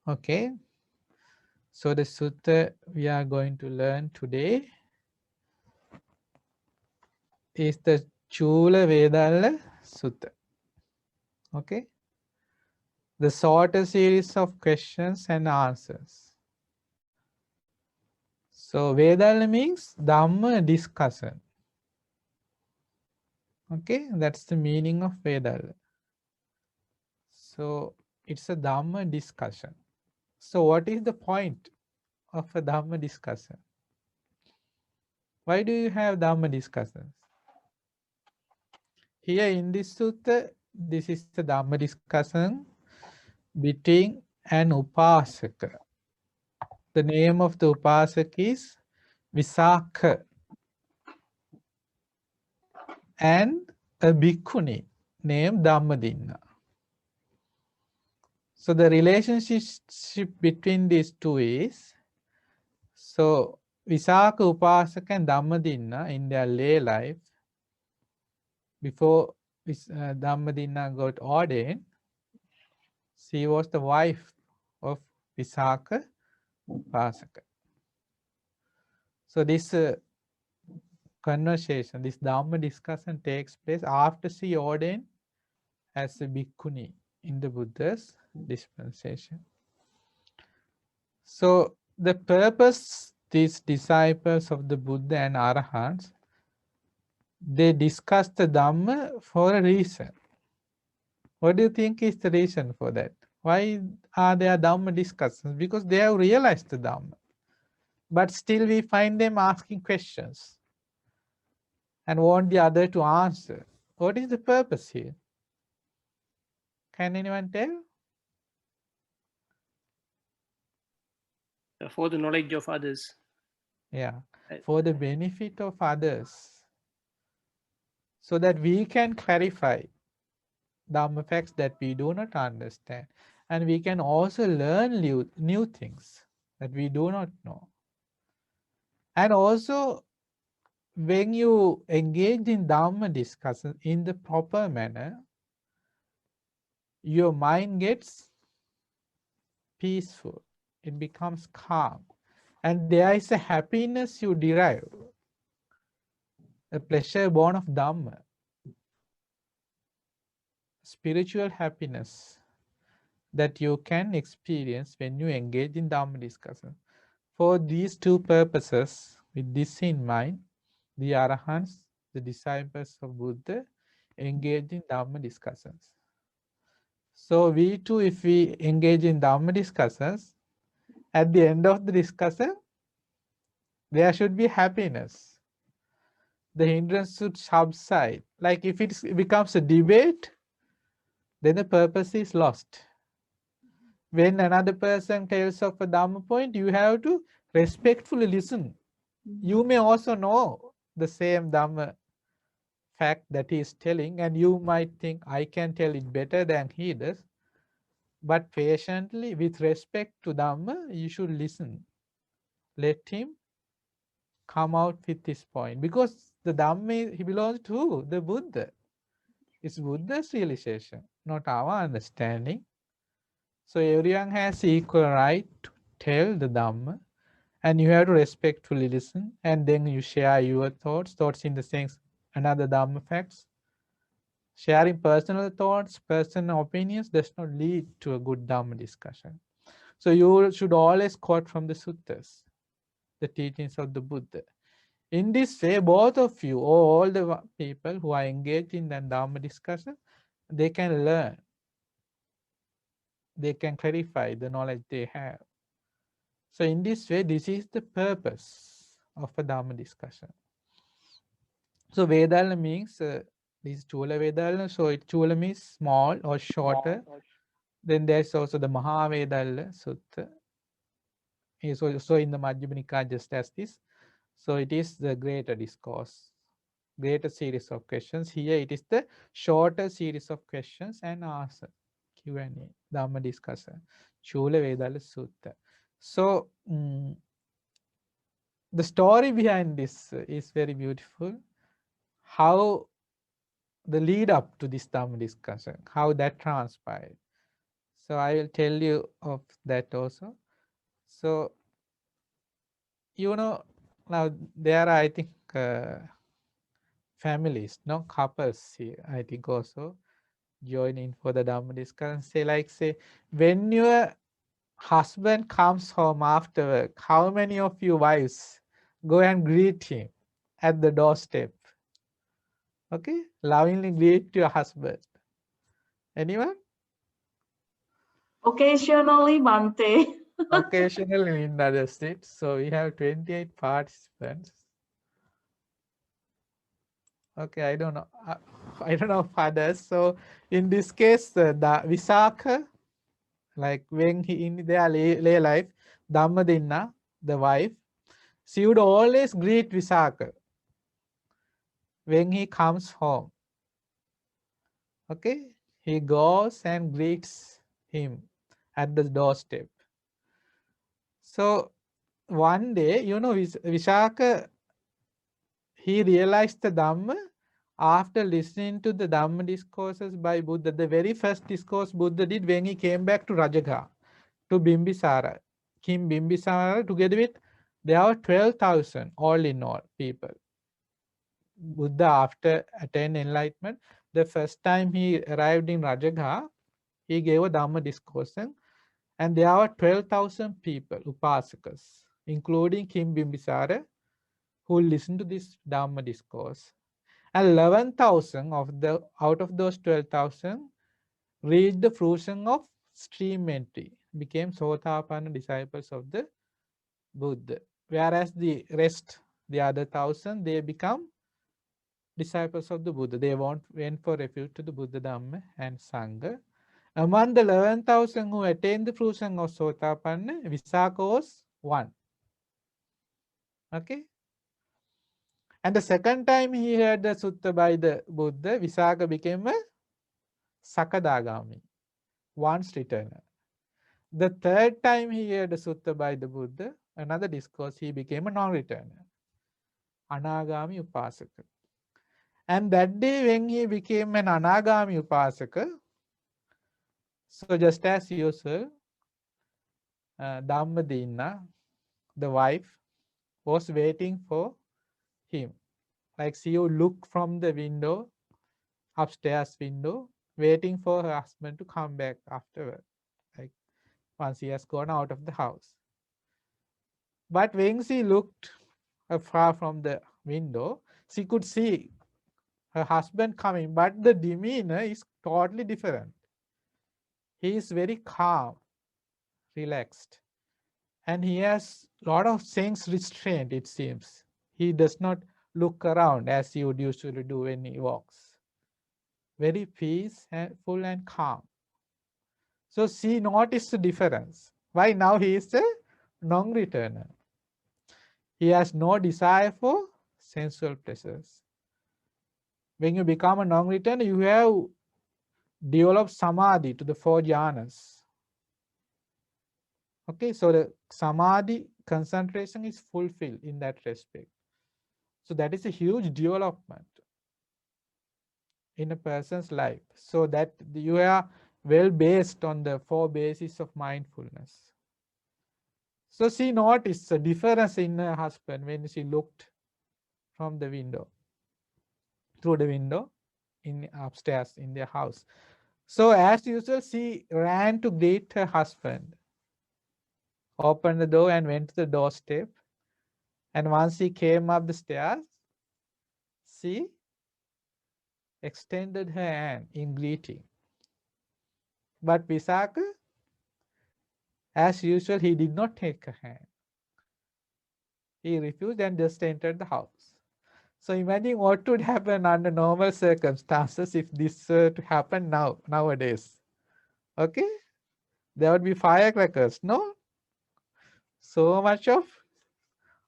Okay. So the sutta we are going to learn today is the Culavedalla Sutta. Okay. The shorter series of questions and answers. So Vedalla means Dhamma discussion. Okay, that's the meaning of Vedalla. So it's a Dhamma discussion. So what is the point of a Dhamma discussion? Why do you have Dhamma discussions? Here in this sutta, this is the Dhamma discussion between an upasaka. The name of the upasaka is Visakha and a bhikkhuni named Dhammadinna. So the relationship between these two is, so Visakha Upasaka and Dhammadinna in their lay life, before Dhammadinna got ordained, she was the wife of Visakha Upasaka. So this conversation, this Dhamma discussion takes place after she ordained as a bhikkhuni in the Buddha's dispensation. So the purpose, these disciples of the Buddha and Arahants, they discuss the Dhamma for a reason. What do you think is the reason for that? Why are there Dhamma discussions? Because they have realized the Dhamma. But still we find them asking questions and want the other to answer. What is the purpose here? Can anyone tell? For the knowledge of others. Yeah, for the benefit of others, so that we can clarify Dhamma facts that we do not understand, and we can also learn new things that we do not know. And also, when you engage in Dhamma discussion in the proper manner, your mind gets peaceful, it becomes calm, and there is a happiness you derive, a pleasure born of Dhamma, spiritual happiness that you can experience when you engage in Dhamma discussion. For these two purposes, with this in mind, the Arahants, the disciples of Buddha, engage in Dhamma discussions. So we too, if we engage in Dhamma discussions, at the end of the discussion, there should be happiness. The hindrance should subside. Like if it becomes a debate, then the purpose is lost. When another person tells of a Dhamma point, you have to respectfully listen. You may also know the same Dhamma fact that he is telling, and you might think, I can tell it better than he does. But patiently, with respect to Dhamma, you should listen. Let him come out with this point. Because the Dhamma, he belongs to who? The Buddha. It's Buddha's realization, not our understanding. So everyone has equal right to tell the Dhamma, and you have to respectfully listen, and then you share your thoughts in the sense another Dhamma facts. Sharing personal thoughts, personal opinions does not lead to a good Dhamma discussion. So you should always quote from the suttas, the teachings of the Buddha. In this way, both of you, or all the people who are engaged in the Dhamma discussion, they can learn, they can clarify the knowledge they have. So in this way, this is the purpose of a Dhamma discussion. So Vedalla means, this Culavedalla, so Chula means small or shorter. Then there's also the Mahavedalla Sutta. Is also in the Majjhima Nikaya just as this. So it is the greater discourse, greater series of questions. Here it is the shorter series of questions and answer, Q&A, Dhamma discussion, Culavedalla Sutta. So the story behind this is very beautiful. How the lead up to this Dhamma discussion, how that transpired. So I will tell you of that also. So now there are, I think, families, no, couples here, I think also join in for the Dhamma discussion. Say when your husband comes home after work, how many of you wives go and greet him at the doorstep? Okay, lovingly greet your husband. Anyone? Occasionally, Bante. Occasionally in other states. So we have 28 participants. Okay, I don't know. I don't know of others. So in this case, the Visakha, like when he in their lay life, Dhammadinna, the wife, she would always greet Visakha when he comes home. Okay, he goes and greets him at the doorstep. So one day, Vishaka, he realized the Dhamma after listening to the Dhamma discourses by Buddha. The very first discourse Buddha did when he came back to Rajagaha, to Bimbisara. King Bimbisara, together with, there were 12,000 all in all people. Buddha, after attaining enlightenment, the first time he arrived in Rajagaha, he gave a Dhamma discourse, and there were 12,000 people, upasakas, including King Bimbisara, who listened to this Dhamma discourse. And 11,000 of the out of those 12,000 reached the fruition of stream entry, became Sotapanna disciples of the Buddha. Whereas the rest, the other 1,000, they become disciples of the Buddha. They went for refuge to the Buddha, Dhamma, and Sangha. Among the 11,000 who attained the fruition of Sotapanna, Visakha was one. Okay? And the second time he heard the sutta by the Buddha, Visakha became a Sakadagami, once returner. The third time he heard the sutta by the Buddha, another discourse, he became a non-returner, Anagami Upasaka. And that day when he became an Anagami Upasaka, so just as usual, Dhammadinna, the wife, was waiting for him. Like she would look from the window, upstairs window, waiting for her husband to come back afterward, like once he has gone out of the house. But when she looked far from the window, she could see her husband coming, but the demeanor is totally different. He is very calm, relaxed, and he has a lot of sense restraint, it seems. He does not look around as he would usually do when he walks. Very peaceful and calm. So she noticed the difference. Why now he is a non-returner? He has no desire for sensual pleasures. When you become a non-returner, you have developed samadhi to the four jhanas. Okay, so the samadhi concentration is fulfilled in that respect. So that is a huge development in a person's life. So that you are well based on the four bases of mindfulness. So she noticed a difference in her husband when she looked from the window, through the window in upstairs in their house. So as usual, she ran to greet her husband, opened the door and went to the doorstep. And once he came up the stairs, she extended her hand in greeting. But Visakha, as usual, he did not take her hand. He refused and just entered the house. So imagine what would happen under normal circumstances if this were to happen nowadays. Okay? There would be firecrackers, no? So much of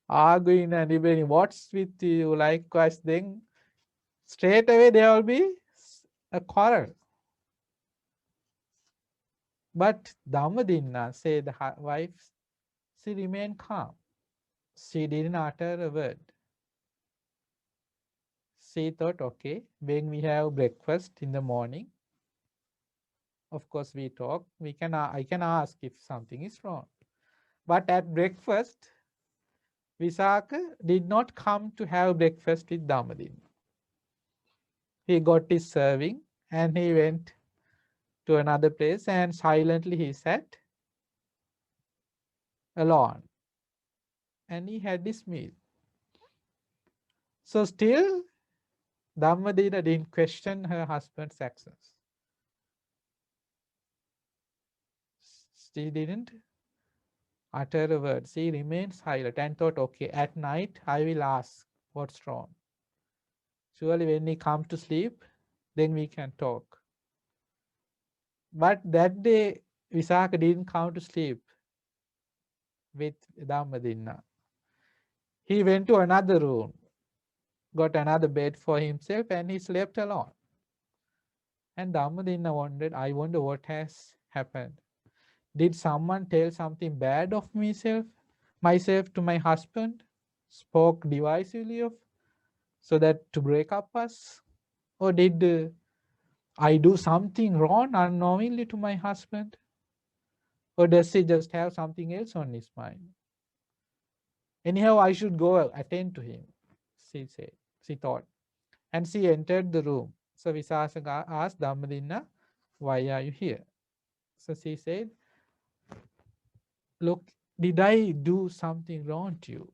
arguing and debating. What's with you? Likewise, then straight away there will be a quarrel. But Dhammadinna, say the wife, she remained calm. She didn't utter a word. She thought, okay, when we have breakfast in the morning, Of course, we talk. I can ask if something is wrong. But at breakfast, Visaka did not come to have breakfast with Dhammadin. He got his serving and he went to another place and silently he sat alone and he had his meal. So still Dhammadina didn't question her husband's actions. She didn't utter a word. She remained silent and thought, okay, at night I will ask what's wrong. Surely when we come to sleep, then we can talk. But that day, Visaka didn't come to sleep with Dhammadina. He went to another room, got another bed for himself, and he slept alone. And Dhammadina wondered, I wonder what has happened. Did someone tell something bad of myself to my husband? Spoke divisively of so that to break up us? Or did I do something wrong unknowingly to my husband? Or does he just have something else on his mind? Anyhow, I should go attend to him, she said. She thought. And she entered the room. So Visasaka asked Dhammadinna, why are you here? So she said, look, did I do something wrong to you?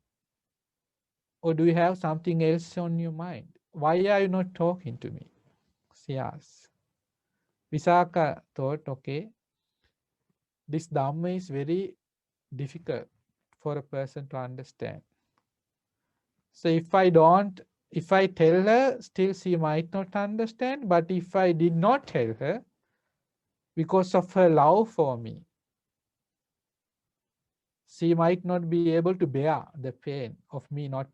Or do you have something else on your mind? Why are you not talking to me? She asked. Visaka thought, okay, this Dhamma is very difficult for a person to understand. So if I tell her, still she might not understand. But if I did not tell her, because of her love for me, she might not be able to bear the pain of me not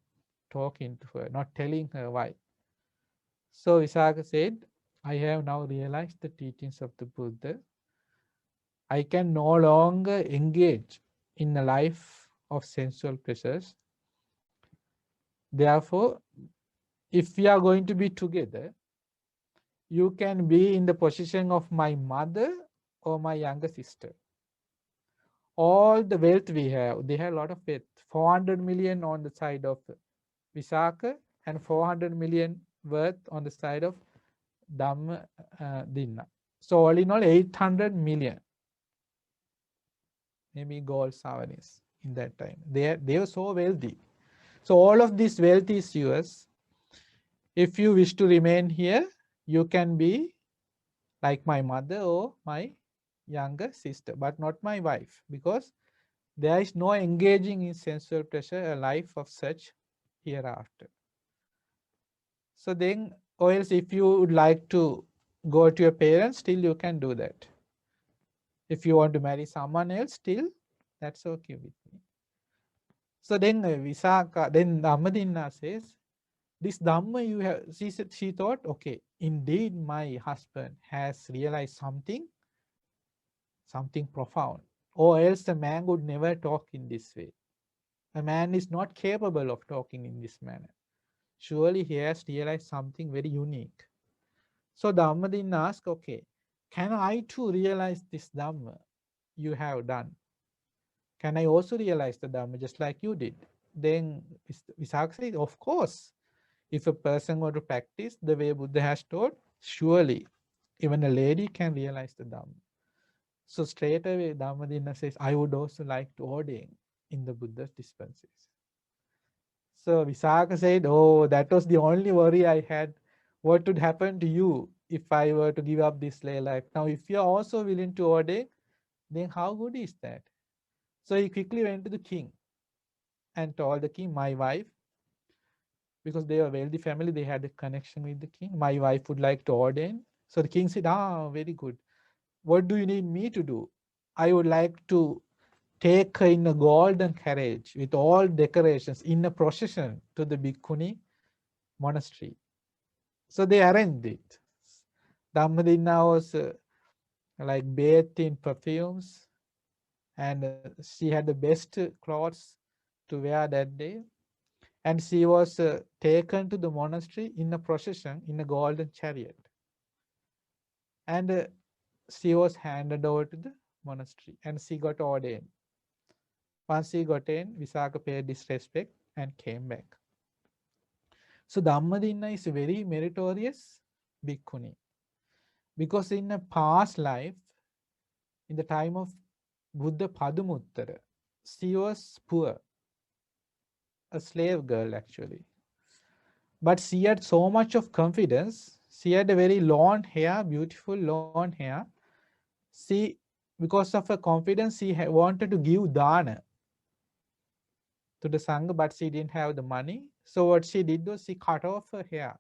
talking to her, not telling her why. So Visaka said, I have now realized the teachings of the Buddha. I can no longer engage in a life of sensual pleasures. Therefore, if we are going to be together, you can be in the position of my mother or my younger sister. All the wealth we have, they have a lot of wealth, 400 million on the side of Visaka and 400 million worth on the side of Dhamma Dinna. So all in all, 800 million, maybe gold souvenirs in that time. They were so wealthy. So all of this wealth is yours. If you wish to remain here, you can be like my mother or my younger sister, but not my wife, because there is no engaging in sensual pleasure, a life of such hereafter. So then, or else if you would like to go to your parents, still you can do that. If you want to marry someone else, still that's okay with me. So then Visaka, then Dhammadinna says, this Dhamma you have, she thought, okay, indeed my husband has realized something profound, or else a man would never talk in this way. A man is not capable of talking in this manner. Surely he has realized something very unique. So Dhammadin asked, okay, can I too realize this Dhamma you have done? Can I also realize the Dhamma just like you did? Then Visakha said, of course. If a person were to practice the way Buddha has taught, surely even a lady can realize the Dhamma. So straight away Dhammadinna says, I would also like to ordain in the Buddha's dispensation. So Visakha said, oh, that was the only worry I had. What would happen to you if I were to give up this lay life? Now, if you are also willing to ordain, then how good is that? So he quickly went to the king and told the king, my wife, because they were a wealthy family, they had a connection with the king. My wife would like to ordain. So the king said, very good. What do you need me to do? I would like to take her in a golden carriage with all decorations in a procession to the Bhikkhuni monastery. So they arranged it. Dhammadinna was like bathed in perfumes, and she had the best clothes to wear that day. And she was taken to the monastery in a procession in a golden chariot. And she was handed over to the monastery and she got ordained. Once she got in, Visakha paid his respect and came back. So Dhammadinna is a very meritorious bhikkhuni because in a past life, in the time of Buddha Padumuttara, she was poor, a slave girl actually. But she had so much of confidence. She had a very long hair, beautiful long hair. She, because of her confidence, she wanted to give dana to the sangha, but she didn't have the money. So what she did was she cut off her hair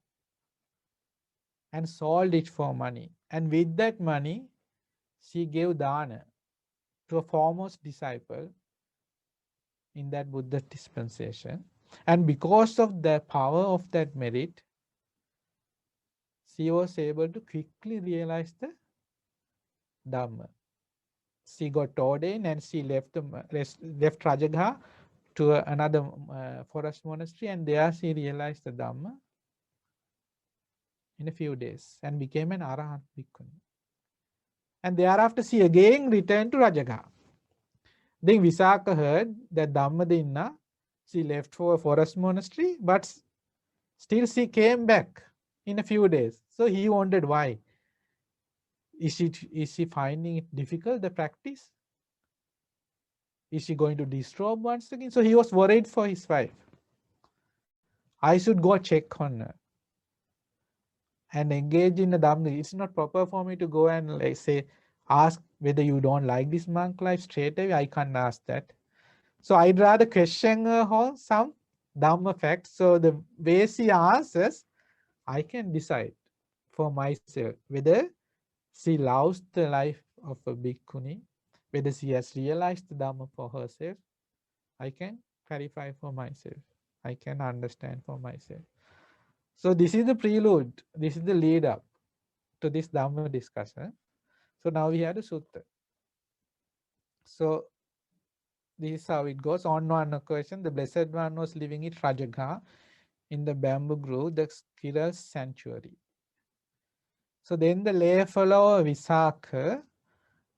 and sold it for money. And with that money, she gave dana to a foremost disciple in that Buddha dispensation. And because of the power of that merit, she was able to quickly realize the Dhamma. She got ordained and she left left Rajagha to another forest monastery, and there she realized the Dhamma in a few days and became an Arahant Bhikkhuni. And thereafter she again returned to Rajagha. Then Visakha heard that Dhammadinna, she left for a forest monastery, but still she came back in a few days. So he wondered why. Is she finding it difficult, the practice? Is she going to disrobe once again? So he was worried for his wife. I should go check on her and engage in the Dhamma. It's not proper for me to go and like say, ask whether you don't like this monk life straight away. I can't ask that. So I'd rather question her on some Dhamma facts. So the way she answers, I can decide for myself whether she loves the life of a bhikkhuni, whether she has realized the Dhamma for herself. I can clarify for myself. I can understand for myself. So this is the prelude. This is the lead up to this Dhamma discussion. So now we have the Sutta. So this is how it goes. On one occasion, the Blessed One was living at Rajagha in the bamboo grove, the squirrel sanctuary. So then the lay follower Visakha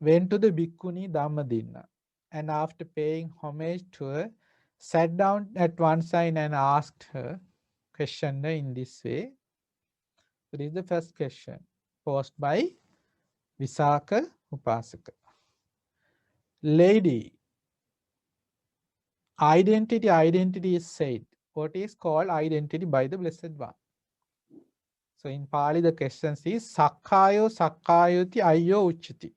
went to the Bhikkhuni Dhammadinna, and after paying homage to her, sat down at one side and asked her, questioned her in this way. So this is the first question posed by Visakha Upasaka. Lady, identity is said. What is called identity by the Blessed One? So in Pali, the question is Sakkayo Sakkayoti Ayyo Uchati.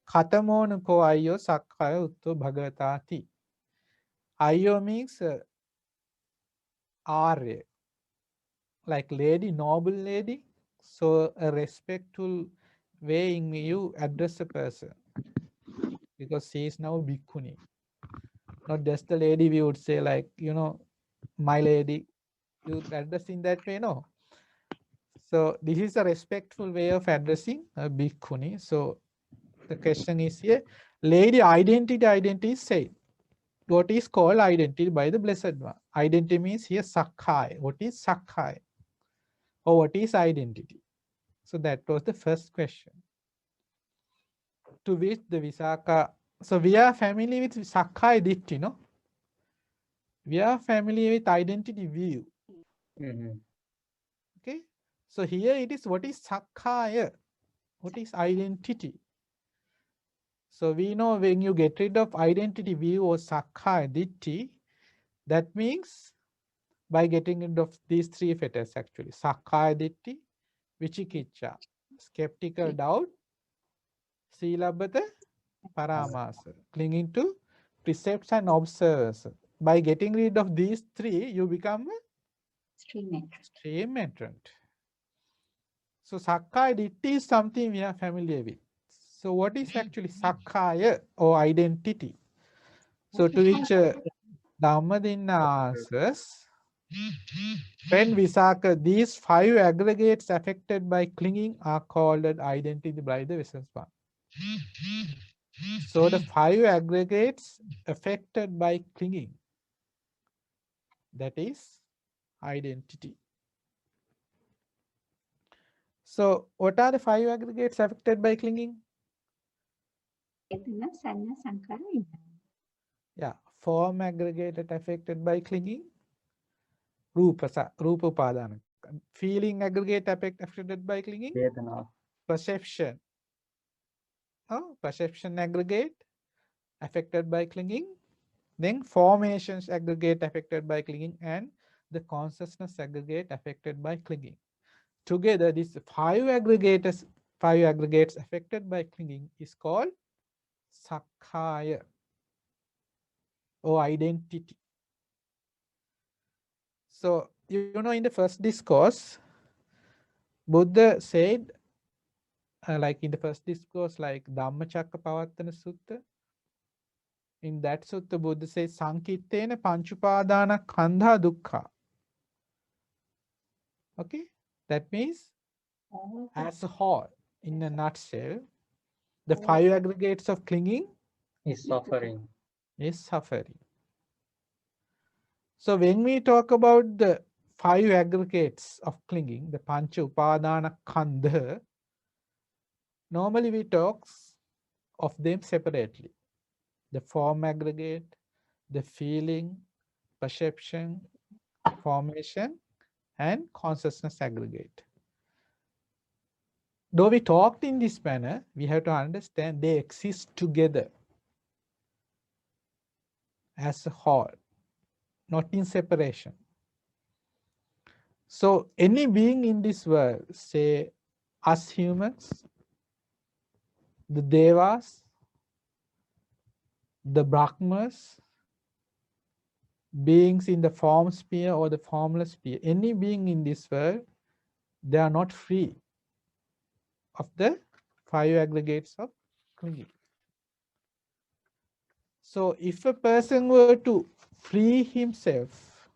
Katamono ko Ayyo Sakkayo Utto Bhagavatati. Ayyo means Arya, like lady, noble lady. So a respectful way in you address a person because she is now bhikkhuni. Not just a lady, we would say like, my lady, you address in that way, no. So this is a respectful way of addressing a bhikkhuni. So the question is here, lady, identity is said. What is called identity by the Blessed One? Identity means here Sakkaya. What is Sakkaya? Or what is identity? So that was the first question. To which the Visakha, so we are familiar with Sakkaya Ditti, no? We are familiar with identity view. Mhm. Okay. So here it is, what is Sakkaya? What is identity? So we know when you get rid of identity view or Sakkaya Ditti, that means by getting rid of these three fetters actually. Sakkaya Ditti, Vichikiccha, skeptical doubt, Silabhata, Paramasa, clinging to precepts and observers. By getting rid of these three, you become a stream entrant. So Sakkaya Ditti is something we are familiar with. So what is actually Sakkaya or identity? So to which Dhammadinna answers, when Visakha, these five aggregates affected by clinging are called identity by the Vessels One. So the five aggregates affected by clinging, that is identity. So what are the five aggregates affected by clinging? Vedana, Sanya, Sankara, Vijnana. Yeah, form aggregated affected by clinging. Rupa upadana. Feeling aggregate affected by clinging. Vedana. Perception. Perception aggregate affected by clinging. Then formations aggregate affected by clinging, and the consciousness aggregate affected by clinging. Together, these five aggregates affected by clinging is called sakkaya or identity. So, in the first discourse, Buddha said, like in the first discourse, like Dhammacakkappavattana Sutta, in that sutta, Buddha says, Sankittena panchupadana kandha dukkha. Okay? That means, as a whole, in a nutshell, the five aggregates of clinging Is suffering. is suffering. So when we talk about the five aggregates of clinging, the pancha upadana kandha, normally we talk of them separately. The form aggregate, the feeling, perception, formation, and consciousness aggregate. Though we talked in this manner, we have to understand they exist together as a whole, not in separation. So any being in this world, say us humans, the devas, the brahmas, beings in the form sphere or the formless sphere, any being in this world, they are not free of the five aggregates of clinging. So if a person were to free himself,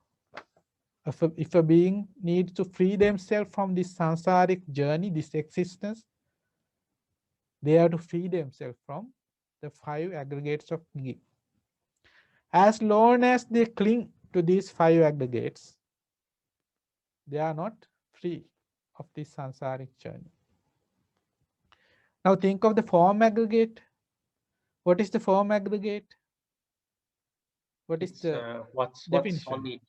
if a being needs to free themselves from this samsaric journey, this existence, they have to free themselves from the five aggregates of clinging. As long as they cling to these five aggregates, they are not free of this samsaric journey. Now think of the form aggregate. What is the form aggregate? What is It's the what's definition? solid.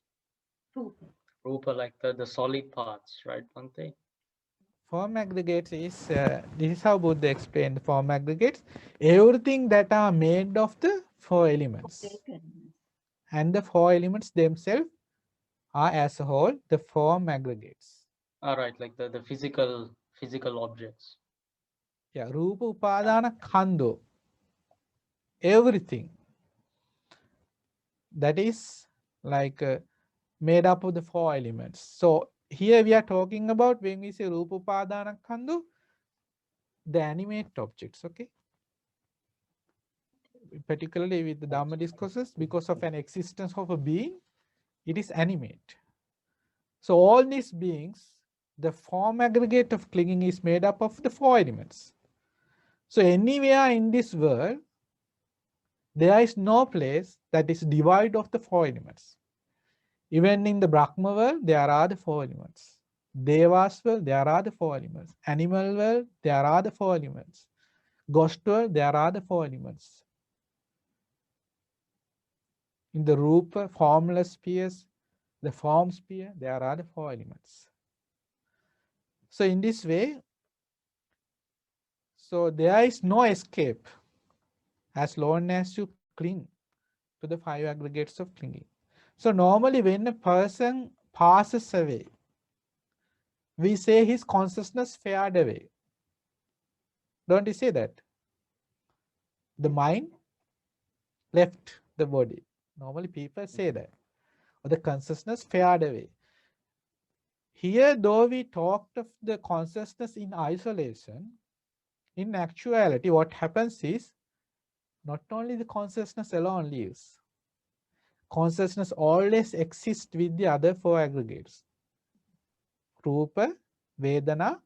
Rupa, like the solid parts, right, Bhante? Form aggregates is, this is how Buddha explained the form aggregates. Everything that are made of the four elements. And the four elements themselves are as a whole the form aggregates. All right, like the physical objects. Yeah, Rupa Upadana Khando. Everything that is like made up of the four elements. So here we are talking about, when we say Rupa Upadana Khando, the animate objects, okay? Particularly with the Dhamma discourses, because of an existence of a being, it is animate. So all these beings, the form aggregate of clinging is made up of the four elements. So anywhere in this world, there is no place that is devoid of the four elements. Even in the Brahma world, there are the four elements. Devas world, there are the four elements. Animal world, there are the four elements. Ghost world, there are the four elements. In the Rupa, formless spheres, the form sphere, there are the four elements. So in this way, so there is no escape as long as you cling to the five aggregates of clinging. So normally when a person passes away, we say his consciousness fared away. Don't you say that? The mind left the body. Normally people say that. Or the consciousness fared away. Here, though we talked of the consciousness in isolation, in actuality, what happens is not only the consciousness alone lives. Consciousness always exists with the other four aggregates. Rupa, Vedana,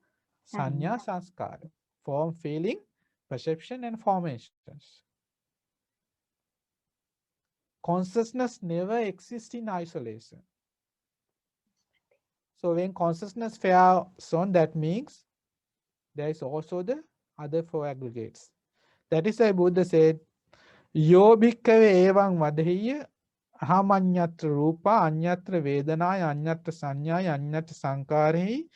Sanya, Sanskara. Form, feeling, perception, and formations. Consciousness never exists in isolation. So when consciousness fails on, that means there is also the other four aggregates. That is why Buddha said, Yo bhikkave evaṁ vadhiya ahamanyatra rupa anyatra vedanaya anyatra sanyaya anyatra sankarehi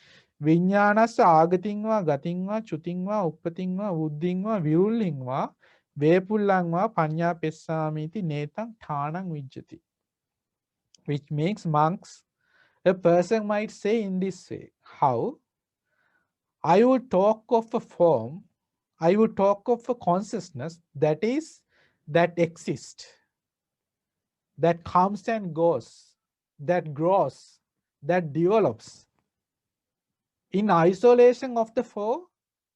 viññānassa āgaතින් වා ගතින් වා චුතින් වා උප්පතින් වා බුද්ධින් වා විරුල්ලින් වා වේපුල්ලං වා පඤ්ඤා පෙස්සාමීති නේතං ඨානං විජ්ජති. Which makes monks, a person might say in this way, how I would talk of a form, I would talk of a consciousness that exists, that comes and goes, that grows, that develops in isolation of the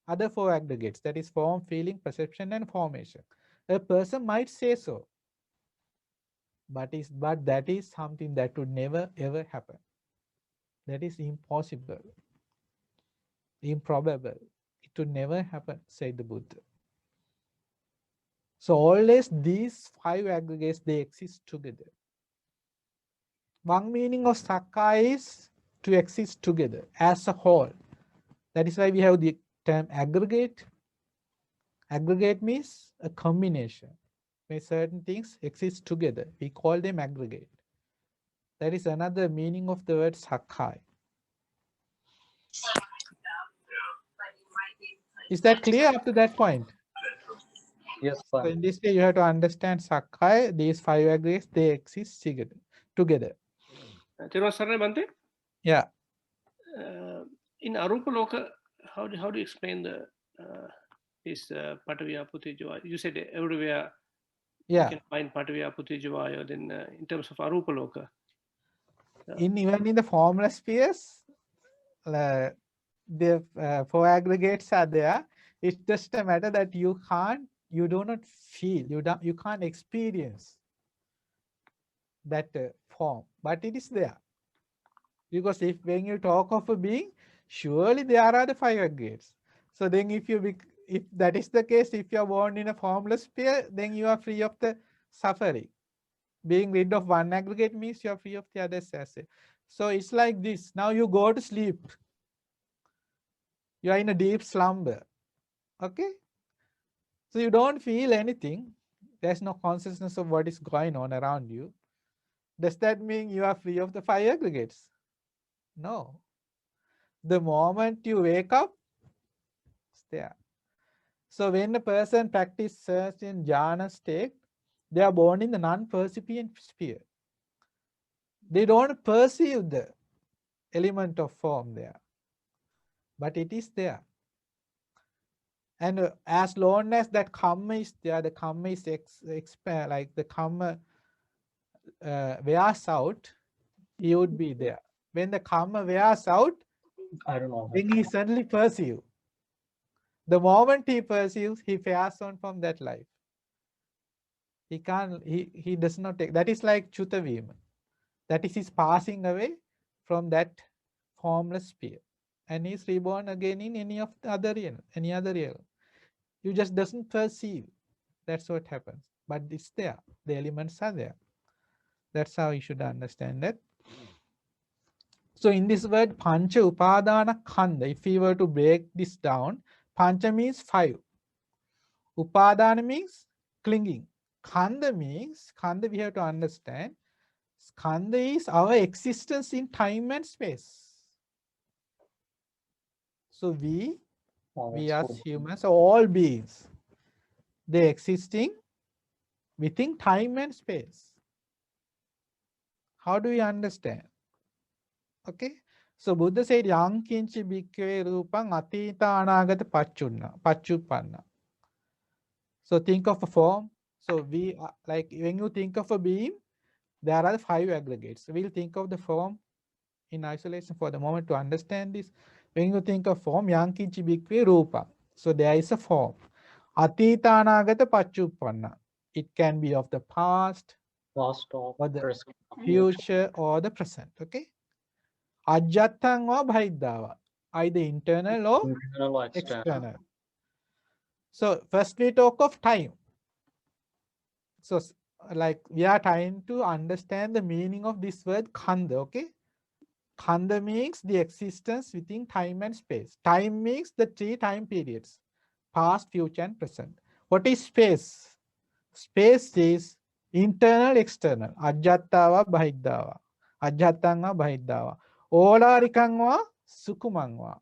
other four aggregates, that is form, feeling, perception, and formation. A person might say so, but that is something that would never ever happen. That is impossible, improbable. It would never happen, said the Buddha. So always these five aggregates, they exist together. One meaning of Sakkaya is to exist together as a whole. That is why we have the term aggregate. Aggregate means a combination. When certain things exist together, we call them aggregate. That is another meaning of the word Sakkaya. Is that clear up to that point? Yes, So in this way, you have to understand Sakkaya, these five aggregates, they exist together. Yeah. In Arupa Loka, how do you explain the this Patavya Putijava? You said everywhere you can find Patavya Putijava, then in terms of Arupa Loka. Even in the formless spheres, the four aggregates are there. It's just a matter that you do not feel, you can't experience that form, but it is there. Because when you talk of a being, surely there are the five aggregates. So then if that is the case, if you are born in a formless sphere, then you are free of the suffering. Being rid of one aggregate means you are free of the others as well. So it's like this. Now you go to sleep. You are in a deep slumber. Okay? So you don't feel anything. There's no consciousness of what is going on around you. Does that mean you are free of the five aggregates? No. The moment you wake up, it's there. So when a person practices certain jhana state, they are born in the non-percipient sphere. They don't perceive the element of form there, but it is there. And as long as that karma is there, the karma is like the karma wears out, he would be there. When the karma wears out, I don't know. then he suddenly perceives. The moment he perceives, he fares on from that life. He does not take. That is like Culavedalla. That is his passing away from that formless sphere. And he's reborn again in any other realm. You just doesn't perceive. That's what happens. But it's there. The elements are there. That's how you should understand it. So in this word, pancha upadana khanda, if we were to break this down, pancha means five. Upadana means clinging. Khanda means, khanda we have to understand, skandha is our existence in time and space. So we as humans, all beings, they existing within time and space. How do we understand? Okay. So Buddha said, Yang kinchi bhikkhave rupang atita anagata paccuppanna. So think of a form. So we like when you think of a being, there are five aggregates. So we'll think of the form in isolation for the moment to understand this. When you think of form, yang kinchi bhikkhave rupang. So there is a form. Atita anagata paccuppanna. It can be of the past, or the present, future, or the present. Okay. Ajjattang or bhaidava. Either internal or internal or external. So first we talk of time. So like we are trying to understand the meaning of this word khanda, okay? Khanda means the existence within time and space. Time means the 3 time periods, past, future, and present. What is space? Space is internal, external. Ajjattava, bahiddava. Ajjattanga, bahiddava. Olarikangva, sukumangva.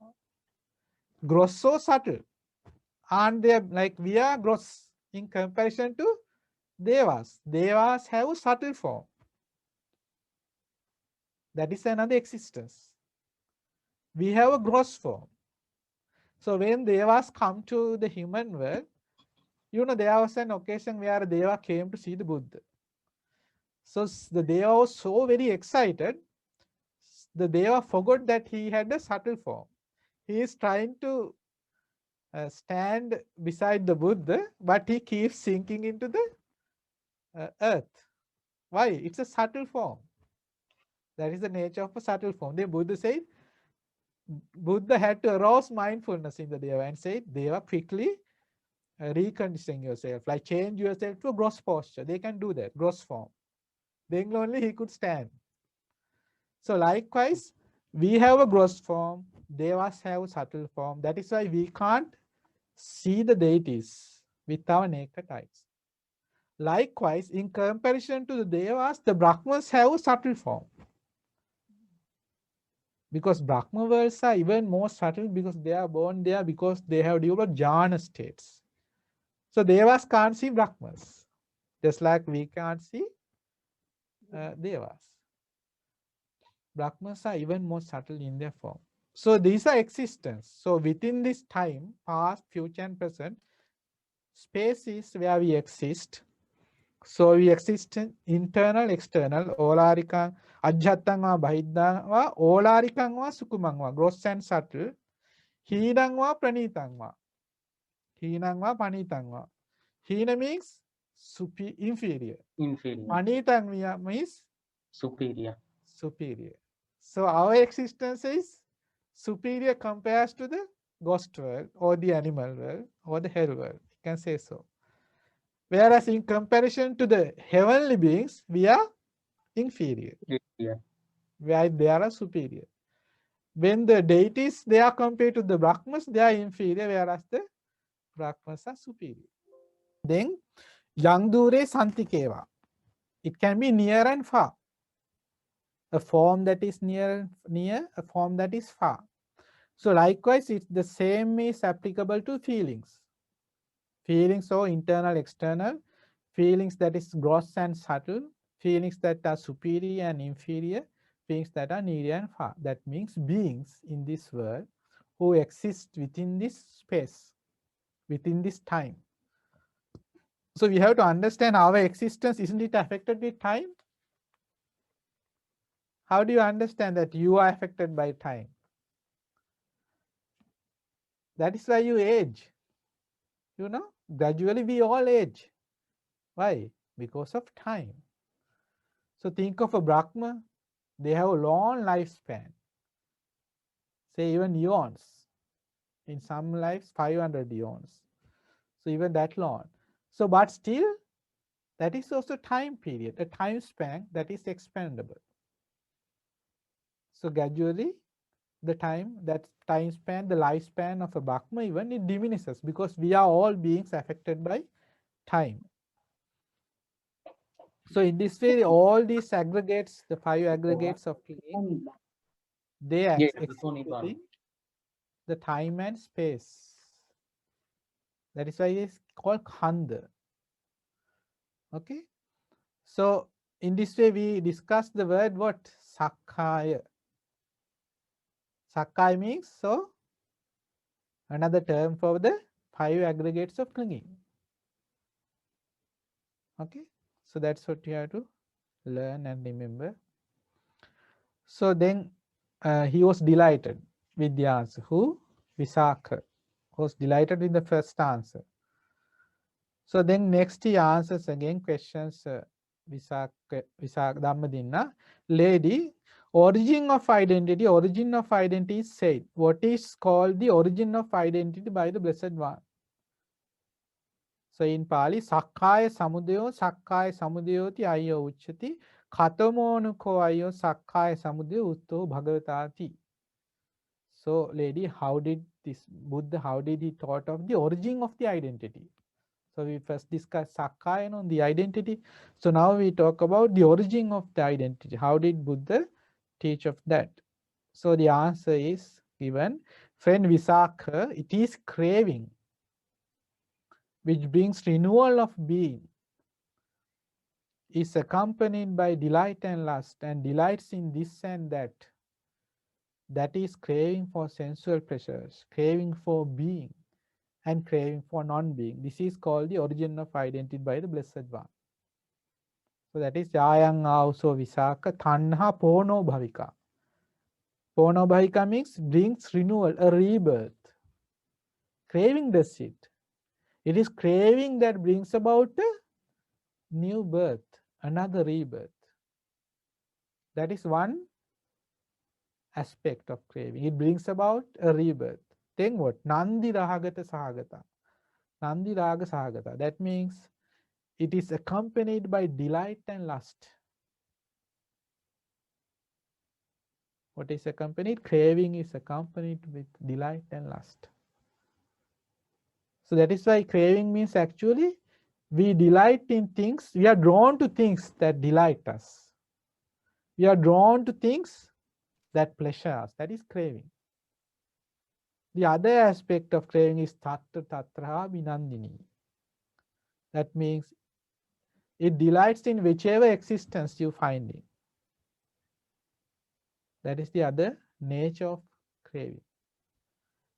Gross or subtle. And they are like we are gross in comparison to devas. Devas have subtle form. That is another existence. We have a gross form. So when devas come to the human world, you know, there was an occasion where Deva came to see the Buddha. So the Deva was so very excited, the Deva forgot that he had a subtle form. He is trying to stand beside the Buddha, but he keeps sinking into the earth. Why? It's a subtle form. That is the nature of a subtle form. The Buddha said, Buddha had to arouse mindfulness in the Deva and say, Deva, quickly reconditioning yourself, like change yourself to a gross posture. They can do that, gross form. Then only he could stand. So likewise, we have a gross form, devas have a subtle form. That is why we can't see the deities with our naked eyes. Likewise, in comparison to the devas, the Brahmas have a subtle form. Because Brahma worlds are even more subtle because they are born there because they have developed jhana states. So devas can't see Brahmas, just like we can't see devas. Brahmas are even more subtle in their form. So these are existence. So within this time, past, future, and present, space is where we exist. So we exist in internal, external, olarikang, ajjattangwa, bahiddangwa, olarikangwa, sukumangwa, gross and subtle, heenangwa, pranitangwa, heenangwa, panitangwa. Heena means inferior. Inferior. Panitangwa means Superior. superior. So our existence is superior compared to the ghost world or the animal world or the hell world. You can say so. Whereas in comparison to the heavenly beings, we are inferior. Yeah. Where they are superior. When the deities, they are compared to the Brahmas, they are inferior, whereas the Brahmas are superior. Then, yang dure santikeva. It can be near and far. A form that is near, a form that is far. So likewise, it's the same is applicable to feelings. Feelings are internal, external. Feelings that is gross and subtle. Feelings that are superior and inferior. Feelings that are near and far. That means beings in this world who exist within this space, within this time. So we have to understand our existence, isn't it affected with time? How do you understand that you are affected by time? That is why you age. You know, gradually we all age. Why? Because of time. So think of a Brahma, they have a long lifespan. Say even eons. In some lives, 500 eons. So even that long. So but still, that is also time period, a time span that is expandable. So gradually, the time span, the lifespan of a Brahma even, it diminishes because we are all beings affected by time. So in this way, all these aggregates, the 5 aggregates of clinging, they exist within the time and space. That is why it's called khanda. Okay. So in this way, we discuss the word what? Sakkaya. Sakkaya means so another term for the 5 aggregates of clinging. Okay. So that's what you have to learn and remember. So then he was delighted with the answer. Who? Visakha was delighted with the first answer. So then next he answers again questions. Visakha Dhammadinna. Lady, origin of identity is said. What is called the origin of identity by the Blessed One? So in Pali, Sakkaya Samudayoti Ayya Uchati Katamonuko ayo sakkaya samudaya utto bhagavatati. So, lady, how did this Buddha, how did he thought of the origin of the identity? So, we first discussed sakkaya on the identity. So, now we talk about the origin of the identity. How did Buddha teach of that? So, the answer is given. Friend Visakha, it is craving which brings renewal of being, is accompanied by delight and lust, and delights in this and that. That is craving for sensual pleasures, craving for being, and craving for non-being. This is called the origin of identity by the Blessed One. So that is Jayang also Visaka Tanha Pono Bhavika. Pono Bhavika means brings renewal, a rebirth. Craving does it. It is craving that brings about a new birth, another rebirth. That is one aspect of craving. It brings about a rebirth. Then what? Nandi Rahagata Sahagata. Nandi Raga Sahagata. That means it is accompanied by delight and lust. What is accompanied? Craving is accompanied with delight and lust. So that is why craving means actually we delight in things, we are drawn to things that delight us. We are drawn to things that pleasure us. That is craving. The other aspect of craving is tatta tatraha vinandini. That means it delights in whichever existence you find in. That is the other nature of craving.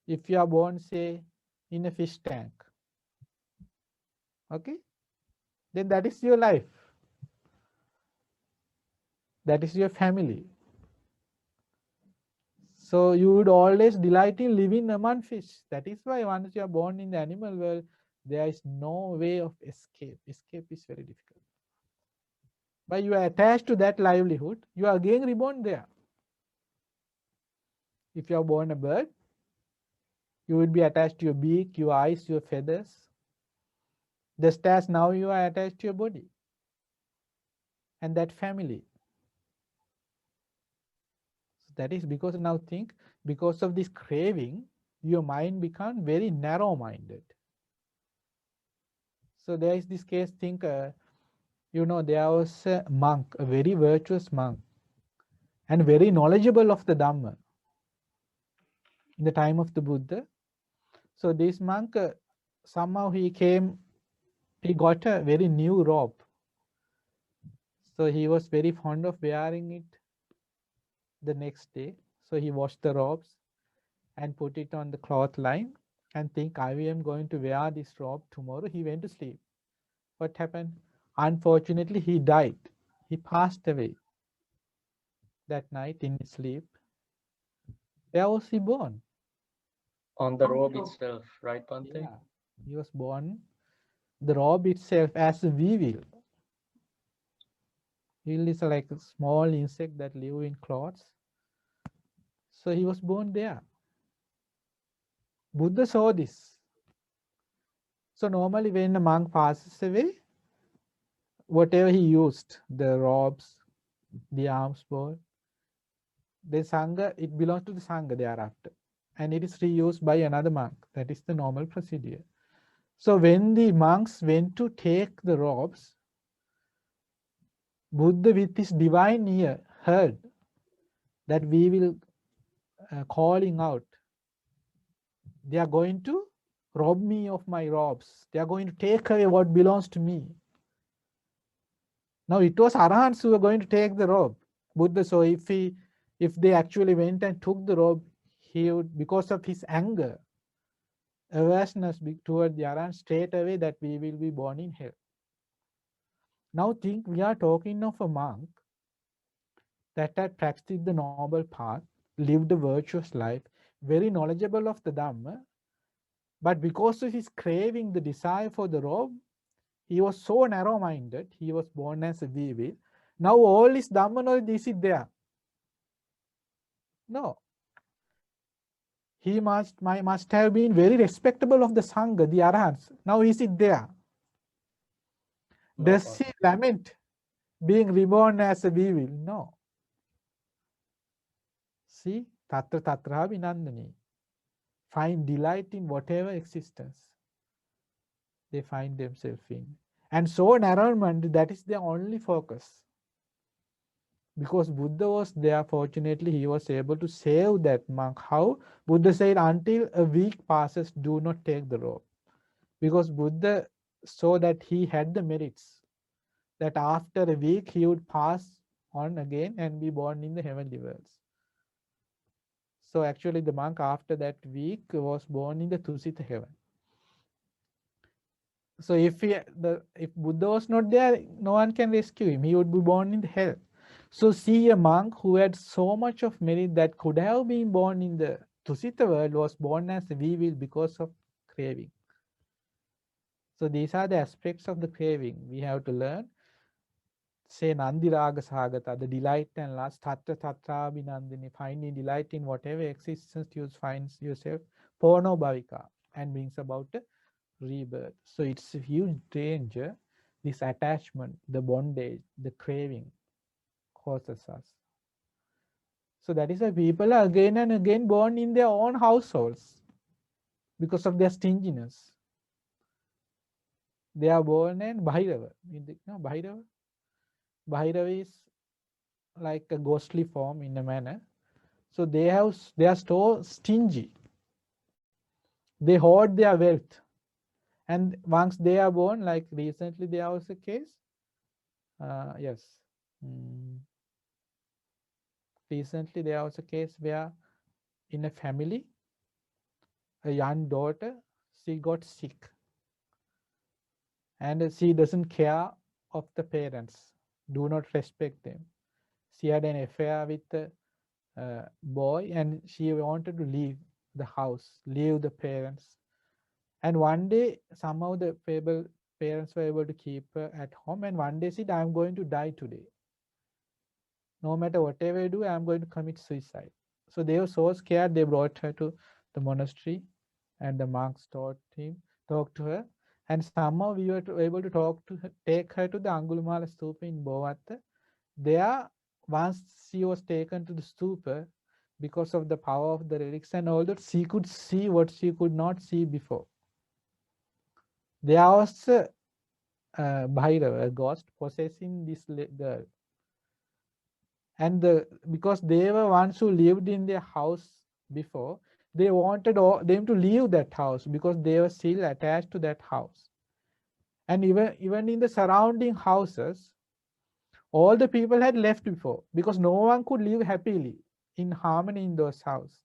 If you are born, say, in a fish tank, okay, then that is your life. That is your family. So you would always delight in living among fish. That is why once you are born in the animal world, there is no way of escape. Escape is very difficult. But you are attached to that livelihood, you are again reborn there. If you are born a bird, you will be attached to your beak, your eyes, your feathers. Just as now you are attached to your body and that family. So that is because now think, because of this craving, your mind becomes very narrow-minded. So there is this case, think, there was a monk, a very virtuous monk, and very knowledgeable of the Dhamma in the time of the Buddha. So this monk, somehow he got a very new robe. So he was very fond of wearing it the next day. So he washed the robes and put it on the cloth line and think, I am going to wear this robe tomorrow. He went to sleep. What happened? Unfortunately, he died. He passed away that night in his sleep. Where was he born? On the robe itself, right, Bante? Yeah, he was born the robe itself as a weevil. Weevil is like a small insect that live in cloths. So he was born there. Buddha saw this. So normally when a monk passes away, whatever he used, the robes, the alms bowl, the Sangha, it belongs to the Sangha thereafter. And it is reused by another monk. That is the normal procedure. So when the monks went to take the robes, Buddha with his divine ear heard that we will calling out. They are going to rob me of my robes. They are going to take away what belongs to me. Now it was Arahants who were going to take the robe. Buddha, so if they actually went and took the robe, he would, because of his anger, averseness toward the Arahants, straight away that we will be born in hell. Now think, we are talking of a monk that had practiced the noble path, lived a virtuous life, very knowledgeable of the Dhamma, but because of his craving, the desire for the robe, he was so narrow-minded, he was born as a weevil. Now all his Dhamma knowledge, is it there? No. He must have been very respectable of the Sangha, the Arahants. Now is it there? No, Does he lament being reborn as a we will. No. See, tatra tatra vinandani. Find delight in whatever existence they find themselves in. And so narrowment, that is their only focus. Because Buddha was there, fortunately, he was able to save that monk. How? Buddha said, until a week passes, do not take the rope. Because Buddha saw that he had the merits, that after a week he would pass on again and be born in the heavenly worlds. So actually the monk after that week was born in the Tusita heaven. So if Buddha was not there, no one can rescue him. He would be born in the hell. So see, a monk who had so much of merit that could have been born in the Tusita world was born as a we will because of craving. So these are the aspects of the craving we have to learn. Say Nandiraga Sagata, the delight and lust, Tatra Tatra Binandini, finding delight in whatever existence you find yourself, Porno Bhavika, and brings about a rebirth. So it's a huge danger, this attachment, the bondage, the craving causes us. So that is why people are again and again born in their own households because of their stinginess. They are born in Bhairava. Bhairava? Bhairava is like a ghostly form in a manner. So they are so stingy. They hoard their wealth. And once they are born, like recently there was a case. Yes. Recently there was a case where in a family, a young daughter, she got sick. And she doesn't care of the parents, do not respect them. She had an affair with the boy and she wanted to leave the house, leave the parents. And one day, somehow the parents were able to keep her at home. And one day she said, I'm going to die today. No matter whatever I do, I'm going to commit suicide. So they were so scared, they brought her to the monastery and the monks talked to her. And somehow we were able to take her to the Angulmala Stupa in Bovatta. There, once she was taken to the stupa, because of the power of the relics and all that, she could see what she could not see before. There was a Bhairava, a ghost, possessing this girl. And because they were ones who lived in their house before, they wanted them to leave that house because they were still attached to that house. And even in the surrounding houses, all the people had left before because no one could live happily in harmony in those houses.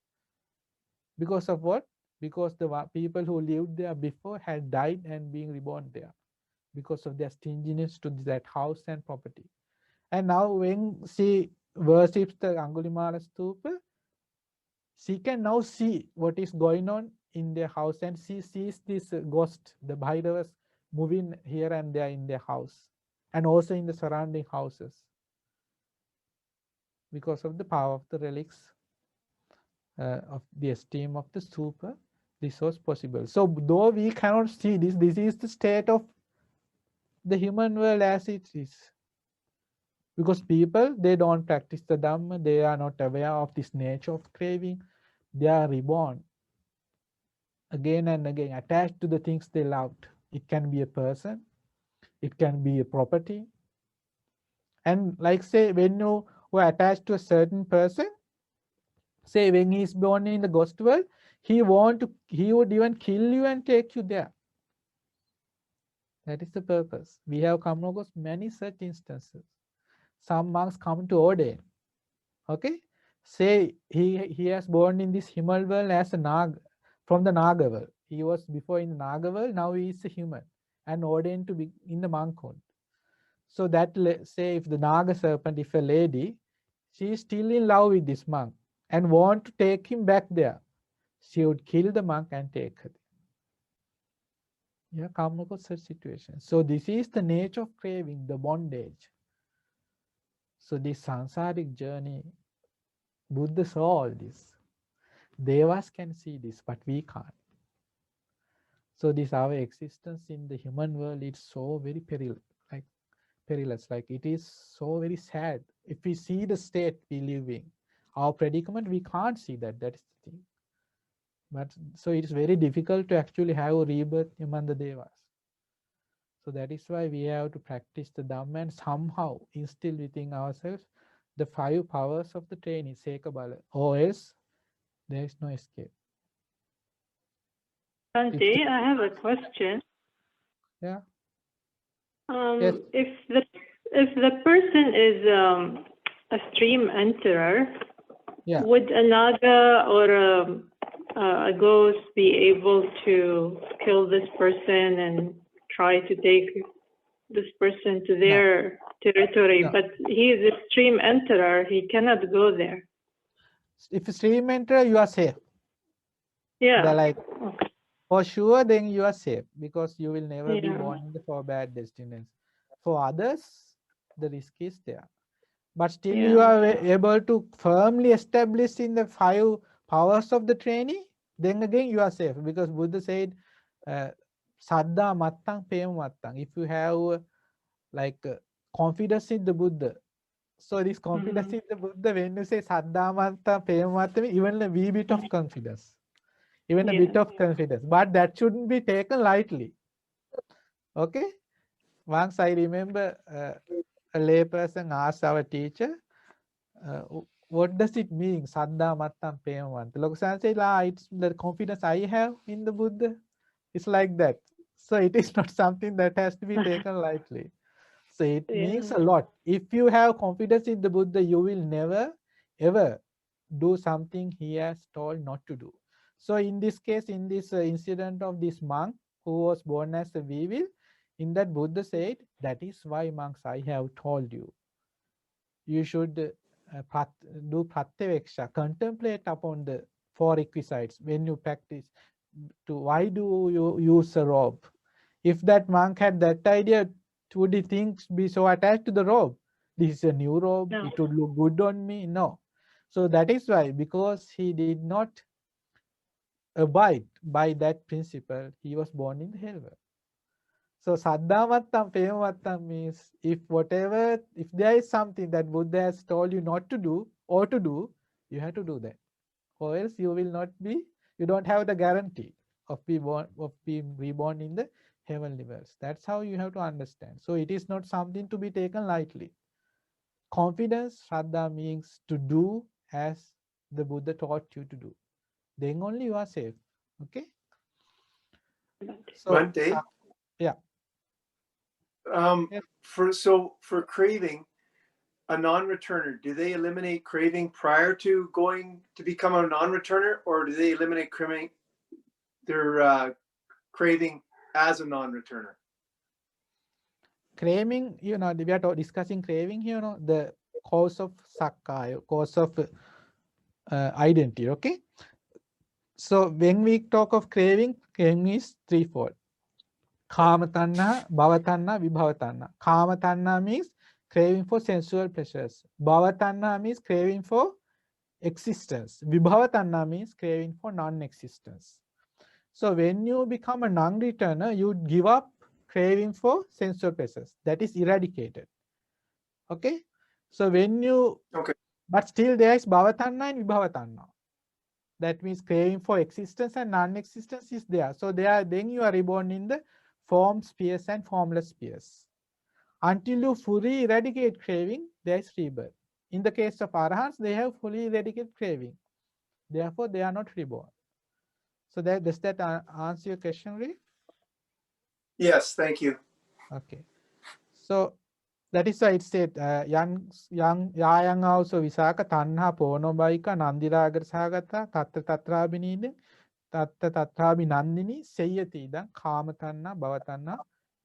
Because of what? Because the people who lived there before had died and being reborn there because of their stinginess to that house and property. And now when she worships the Angulimala Stupa, she can now see what is going on in their house, and she sees this ghost, the Bhairavas, moving here and there in their house and also in the surrounding houses because of the power of the relics of the esteem of the stupa. This was possible. So though we cannot see this is the state of the human world as it is. Because people, they don't practice the Dhamma, they are not aware of this nature of craving. They are reborn again and again, attached to the things they loved. It can be a person, it can be a property. And like say, when you were attached to a certain person, say when he is born in the ghost world, he would even kill you and take you there. That is the purpose. We have come across many such instances. Some monks come to ordain. Okay, say he has born in this Himal world as a Nag from the Naga world. He was before in the Naga world, now he is a human and ordained to be in the monkhood. So that say if the Naga serpent, if a lady, she is still in love with this monk and want to take him back there, she would kill the monk and take her. Yeah, come across such situations. So this is the nature of craving, the bondage. So this sansaric journey, Buddha saw all this. Devas can see this, but we can't. So this our existence in the human world is so very perilous. Like perilous. Like it is so very sad. If we see the state we live in, our predicament, we can't see that. That is the thing. But so it is very difficult to actually have a rebirth among the devas. So that is why we have to practice the Dhamma and somehow instill within ourselves the 5 powers of the training, Sekabala, or else there is no escape. Bhante, I have a question. Yeah. Yes. If the person is a stream enterer, Yeah. would a naga or a ghost be able to kill this person and try to take this person to their territory? No. But he is a stream enterer; he cannot go there. If you stream enter, you are safe. Yeah. They're like, Okay. for sure, then you are safe because you will never be Yeah. born in the 4 bad destinies. For others, the risk is there. But still you are able to firmly establish in the 5 powers of the training, then again you are safe. Because Buddha said, Saddha mattang pema mattang. If you have like confidence in the Buddha, so this confidence in the Buddha, when you say Saddha mattang pema mattang, even a wee bit of confidence. Even a bit of confidence. But that shouldn't be taken lightly. Okay? Once I remember a layperson asked our teacher, what does it mean? Saddha mattam pemavanta. Lokasan said, it's the confidence I have in the Buddha. It's like that. So it is not something that has to be taken lightly. So it means a lot. If you have confidence in the Buddha, you will never ever do something he has told not to do. So in this case, in this incident of this monk who was born as a weevil, in that Buddha said, that is why monks I have told you. You should do pratyaveksha, contemplate upon the 4 requisites when you practice. Why do you use a robe? If that monk had that idea, would he think be so attached to the robe? This is a new robe, it would look good on me. No. So that is why, because he did not abide by that principle, he was born in the hell world. So saddhamattam pemamattam means if there is something that Buddha has told you not to do or to do, you have to do that. Or else you will not be, you don't have the guarantee of being reborn in the heavenly worlds. That's how you have to understand. So it is not something to be taken lightly. Confidence, Shraddha, means to do as the Buddha taught you to do. Then only you are safe. Okay? So, Bhante, yeah. For craving, a non-returner, do they eliminate craving prior to going to become a non-returner, or do they eliminate their craving as a non-returner? Craving, we are discussing craving here, the cause of sakkaya, cause of identity. Okay. So when we talk of craving is threefold. Kama tanha, bhava tanha, vibhava tanha. Kama tanha means craving for sensual pleasures. Bhava tanha means craving for existence. Vibhava tanha means craving for non-existence. So when you become a non-returner, you give up craving for sensual pleasures. That is eradicated. Okay. So when you, but still there is bhava tanha and vibhava tanha. That means craving for existence and non-existence is there. So then you are reborn in the form spheres and formless spheres. Until you fully eradicate craving, there is rebirth. In the case of Arahants, they have fully eradicated craving. Therefore, they are not reborn. So does that answer your question, Ray? Yes, thank you. Okay. So that is why it said, yang yayang also visaka tanha ponobaika nandiragar sagata tatra tatrabinidin tatta tatrabi nandini seyati dan kama tanna bhava tanna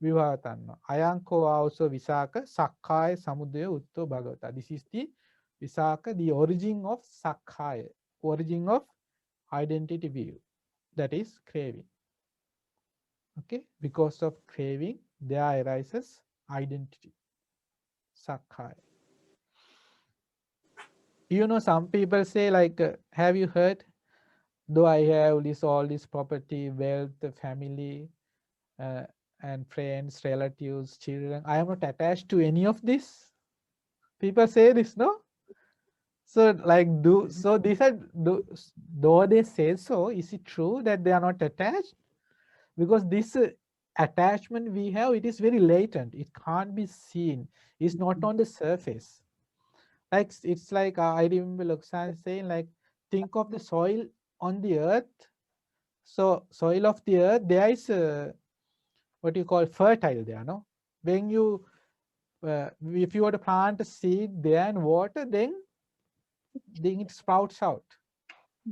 vibhava tanna. Ayanko also visaka sakkaya samudaya utto bhagavata. This is the visaka, the origin of sakkaya, origin of identity view. That is craving. Okay, because of craving, there arises identity. Sakkaya. Some people say like, have you heard? Though I have all this property, wealth, family, and friends, relatives, children. I am not attached to any of this. People say this, no? So like these are though they say so, is it true that they are not attached? Because this attachment we have, it is very latent. It can't be seen. It's not on the surface. Like it's like I remember Luxan saying, like, think of the soil on the earth. So soil of the earth, there is what you call fertile there, no? When you if you were to plant a seed there and water, then it sprouts out.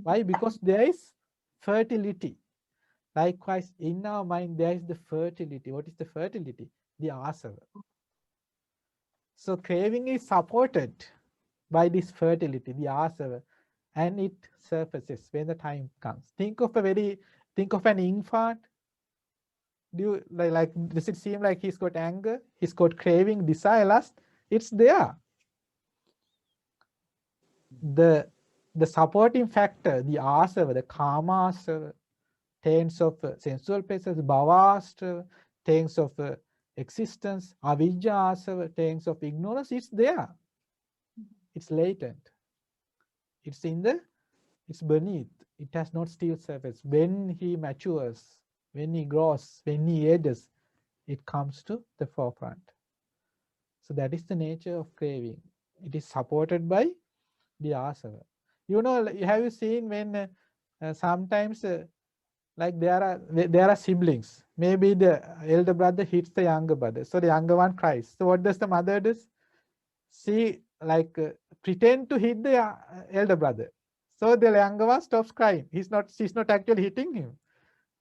Why? Because there is fertility. Likewise, in our mind, there is the fertility. What is the fertility? The asava. So craving is supported by this fertility, the asava, and it surfaces when the time comes. Think of an infant. Do you like does it seem like he's got anger? He's got craving, desire, lust? It's there. The supporting factor, the asava, the kama asava, taints of sensual pleasures, bhavastra, taints of existence, avidya asava, taints of ignorance, it's there. It's latent. It's beneath. It has not still surface. When he matures, when he grows, when he ages, it comes to the forefront. So that is the nature of craving. It is supported by the asava. You know, have you seen when sometimes like there are siblings. Maybe the elder brother hits the younger brother, so the younger one cries. So what does the mother do? She like pretend to hit the elder brother, so the younger one stops crying. She's not actually hitting him.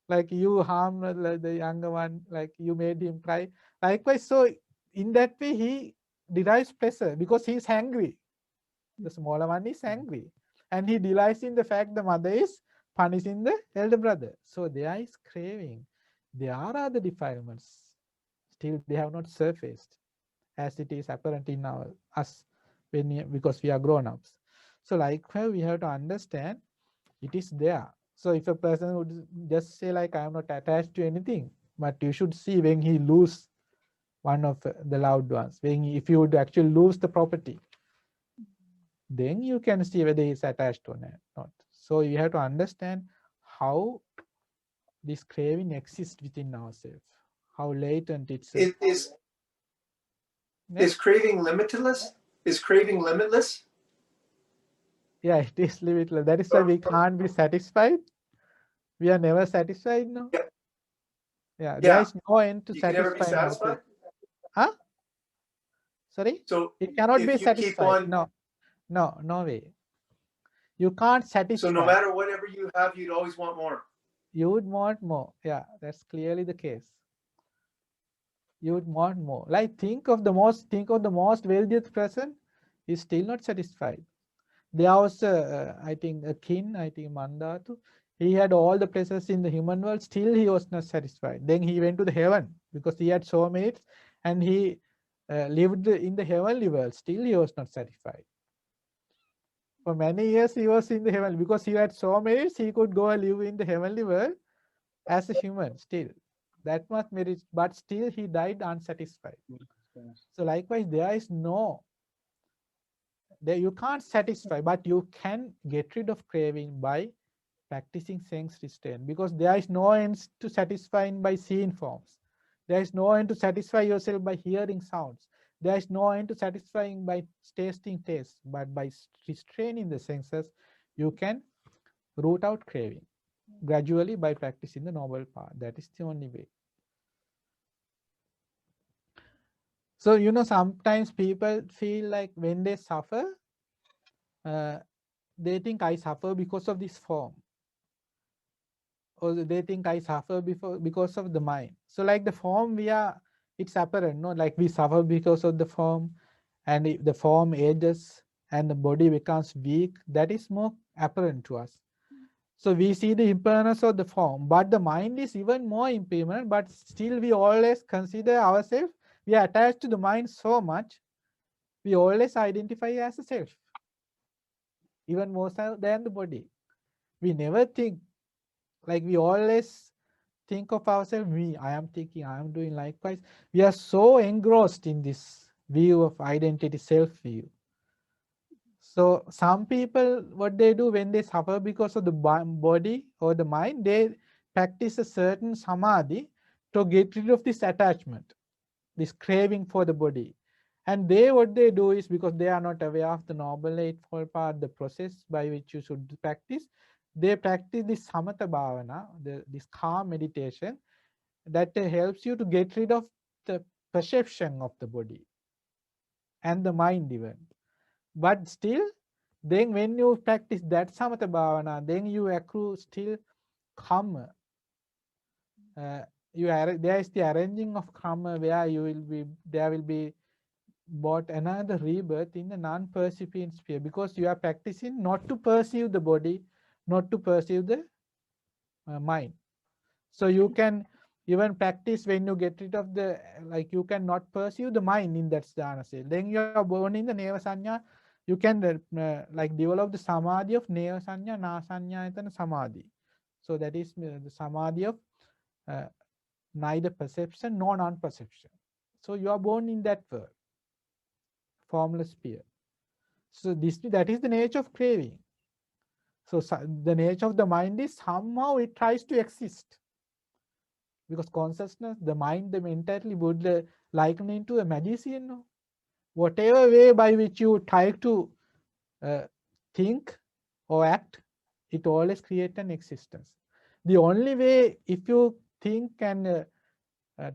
Like you harm the younger one, like you made him cry. Likewise, so in that way he derives pleasure because he's angry. The smaller one is angry, and he delights in the fact the mother is punishing the elder brother. So there is craving. There are other defilements. Still, they have not surfaced as it is apparent in us because we are grown-ups. So likewise, we have to understand it is there. So if a person would just say like I am not attached to anything, but you should see when he lose one of the loved ones, if you would actually lose the property, then you can see whether he is attached or not. So you have to understand how this craving exists within ourselves, how latent it's. Is craving limitless? Is craving limitless? Yeah, it is limitless. That is why we can't be satisfied. We are never satisfied, no? Yeah, there is no end to you can never be satisfied. Huh? Sorry? So it cannot be if you keep satisfied. on, No way. You can't satisfy. so no matter whatever you have, you'd always want more. You would want more. Yeah, that's clearly the case. You would want more. Like think of the most wealthiest person, he's still not satisfied. There was I think a king, Mandatu. He had all the pleasures in the human world, still he was not satisfied. Then he went to the heaven because he had so many, and he lived in the heavenly world. Still he was not satisfied. For many years he was in the heaven because he had so many, he could go and live in the heavenly world as a human still. That much merit, but still he died unsatisfied. So likewise, you can't satisfy, but you can get rid of craving by practicing sense restraint, because there is no end to satisfying by seeing forms. There is no end to satisfy yourself by hearing sounds. There is no end to satisfying by tasting taste, but by restraining the senses, you can root out craving gradually by practicing the noble path. That is the only way. So, sometimes people feel like when they suffer, they think I suffer because of this form, or they think I suffer because of the mind. So like the form it's apparent, no? Like we suffer because of the form, and if the form ages and the body becomes weak, that is more apparent to us. So we see the impermanence of the form, but the mind is even more impermanent, but still we always consider ourselves, we are attached to the mind so much, we always identify as a self, even more so than the body. We never think, like we always think of ourselves, me, I am thinking, I am doing likewise. We are so engrossed in this view of identity, self-view. So some people, what they do when they suffer because of the body or the mind, they practice a certain samadhi to get rid of this attachment, this craving for the body. And what they do is, because they are not aware of the noble eightfold path, the process by which you should practice, they practice this samatha bhavana, this calm meditation that helps you to get rid of the perception of the body and the mind even. But still, then when you practice that samatha bhavana, then you accrue still karma. There is the arranging of karma where there will be bought another rebirth in the non-percipient sphere, because you are practicing not to perceive the body, not to perceive the mind. So you can even practice when you get rid of the, like you can not perceive the mind in that dhyana state. Then you are born in the neva sanya, you can like develop the samadhi of neva sanya, na sanya and samadhi. So that is the samadhi of neither perception nor non-perception. So you are born in that world, formless sphere. So that is the nature of craving. So the nature of the mind is somehow it tries to exist. Because consciousness, the mind, the mentality would liken into a magician. No? Whatever way by which you try to think or act, it always creates an existence. The only way, if you think and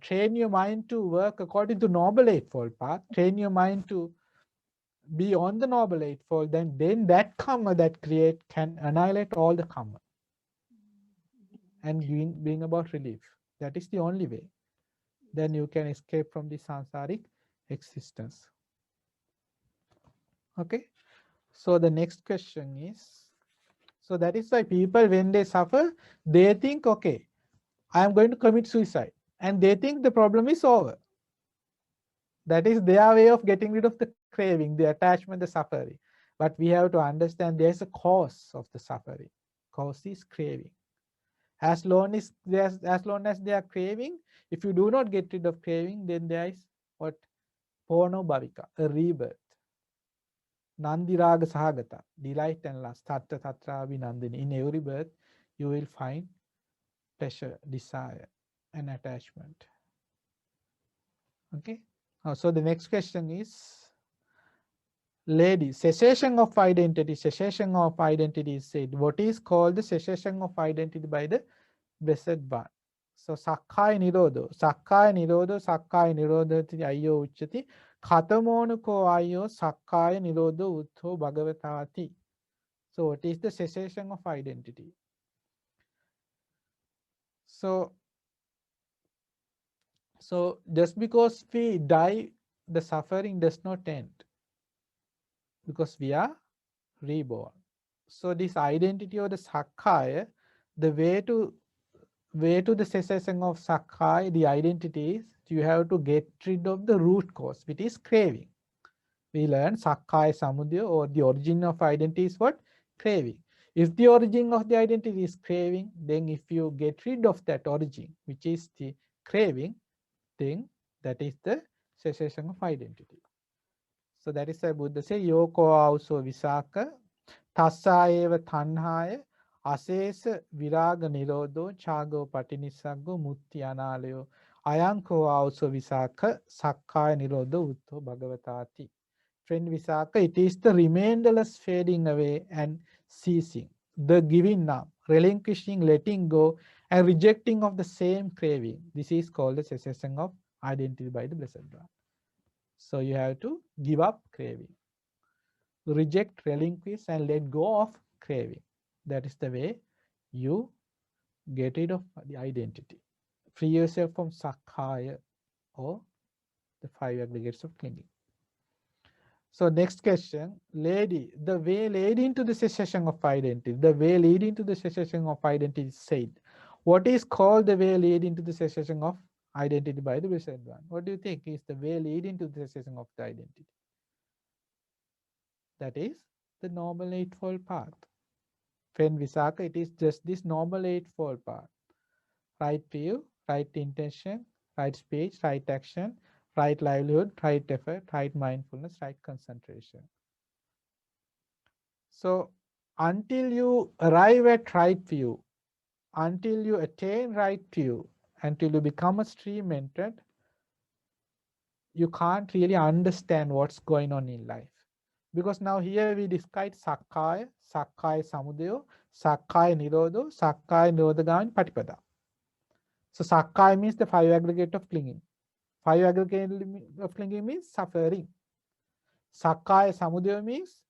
train your mind to work according to noble eightfold path, train your mind to be on the noble eightfold, then that karma that create can annihilate all the karma and being about relief. That is the only way. Then you can escape from the samsaric existence. Okay. So the next question is, so that is why people, when they suffer, they think, okay, I am going to commit suicide. And they think the problem is over. That is their way of getting rid of the craving, the attachment, the suffering. But we have to understand there is a cause of the suffering. Cause is craving. As long as they are craving, if you do not get rid of craving, then there is what? Porno bhavika, a rebirth. Nandiraga sahagata, delight and lust, tatta tatra vinandini. In every birth, you will find pleasure, desire, and attachment. Okay. So the next question is, lady, cessation of identity. Cessation of identity is said. What is called the cessation of identity by the Blessed One? So sakkaya nirodho, sakkaya nirodho ayyo uchati, katamonuko ayyo sakkaya nirodho utho bhagavatati. So what is the cessation of identity? So just because we die, the suffering does not end, because we are reborn. So this identity or the sakkaya, the way to the cessation of sakkaya, the identity is you have to get rid of the root cause, which is craving. We learn sakkaya samudaya, or the origin of identity is what? Craving. If the origin of the identity is craving, then if you get rid of that origin, which is the craving, then that is the cessation of identity. So that is why Buddha say, Yoko auso visaka, tassa eva tanhaya, asesa viraga nirodho, chago patinisaggo, mutti analayo, ayanko auso visaka, sakkaya nirodho, utto bhagavatati. Friend Visaka, it is the remainderless fading away and ceasing, the giving up, relinquishing, letting go, and rejecting of the same craving. This is called the cessation of identity by the Blessed One. So you have to give up craving, reject, relinquish, and let go of craving. That is the way you get rid of the identity. Free yourself from sakkaya, or the five aggregates of clinging. So next question, lady, the way leading to the cessation of identity, the way leading to the cessation of identity is said. What is called the way leading to the cessation of identity by the Blessed One? What do you think is the way leading to the cessation of the identity? That is the Noble Eightfold Path. Friend Visaka, it is just this Noble Eightfold Path. right view, right intention, right speech, right action, right livelihood, right effort, right mindfulness, right concentration. So until you arrive at right view, until you attain right view, until you become a stream entered, you can't really understand what's going on in life. Because now here we describe Sakkaya, Sakkaya Samudayo, Sakkaya Nirodho, Sakkaya Nirodhagami Patipada. So Sakkaya means the five aggregate of clinging. Five aggregate of clinging means suffering. Sakkaya Samudayo means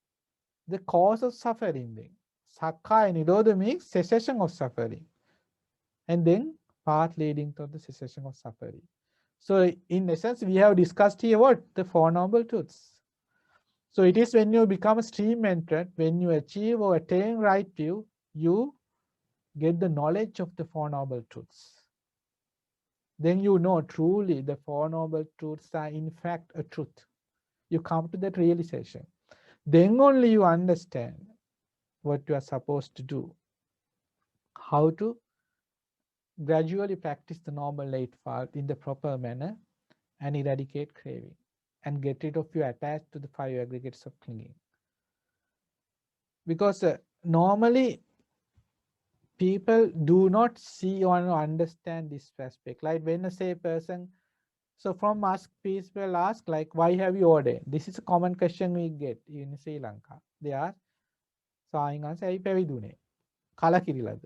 the cause of suffering. Then Sakkaya Nirodha means cessation of suffering. And then path leading to the cessation of suffering. So in essence, we have discussed here what? The Four Noble Truths. So it is when you become a stream entered, when you achieve or attain right view, you get the knowledge of the Four Noble Truths. Then you know truly the Four Noble Truths are in fact a truth. You come to that realization. Then only you understand what you are supposed to do. How to gradually practice the Noble Eightfold in the proper manner and eradicate craving and get rid of your attached to the five aggregates of clinging. Because normally people do not see or understand this aspect. Like when I say a person, so from us people ask like, why have you ordained? This is a common question we get in Sri Lanka. They ask, "Saingan say පැවිදුනේ? කල කිරිලද?"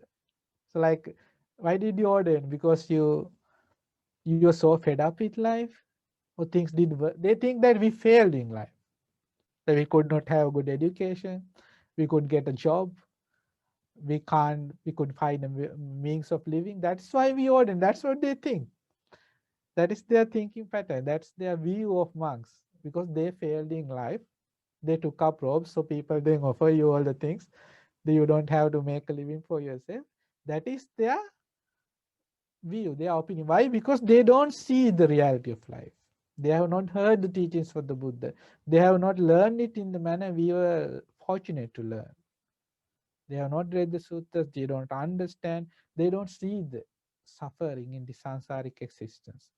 So like, why did you ordain? Because you're so fed up with life, or things did work. They think that we failed in life, that we could not have a good education, we could get a job, we could find a means of living. That's why we ordain. That's what they think. That is their thinking pattern. That's their view of monks, because they failed in life. They took up robes, so people then offer you all the things that you don't have to make a living for yourself. That is their view, their opinion. Why? Because they don't see the reality of life. They have not heard the teachings of the Buddha. They have not learned it in the manner we were fortunate to learn. They have not read the suttas, they don't understand, they don't see the suffering in the sansaric existence.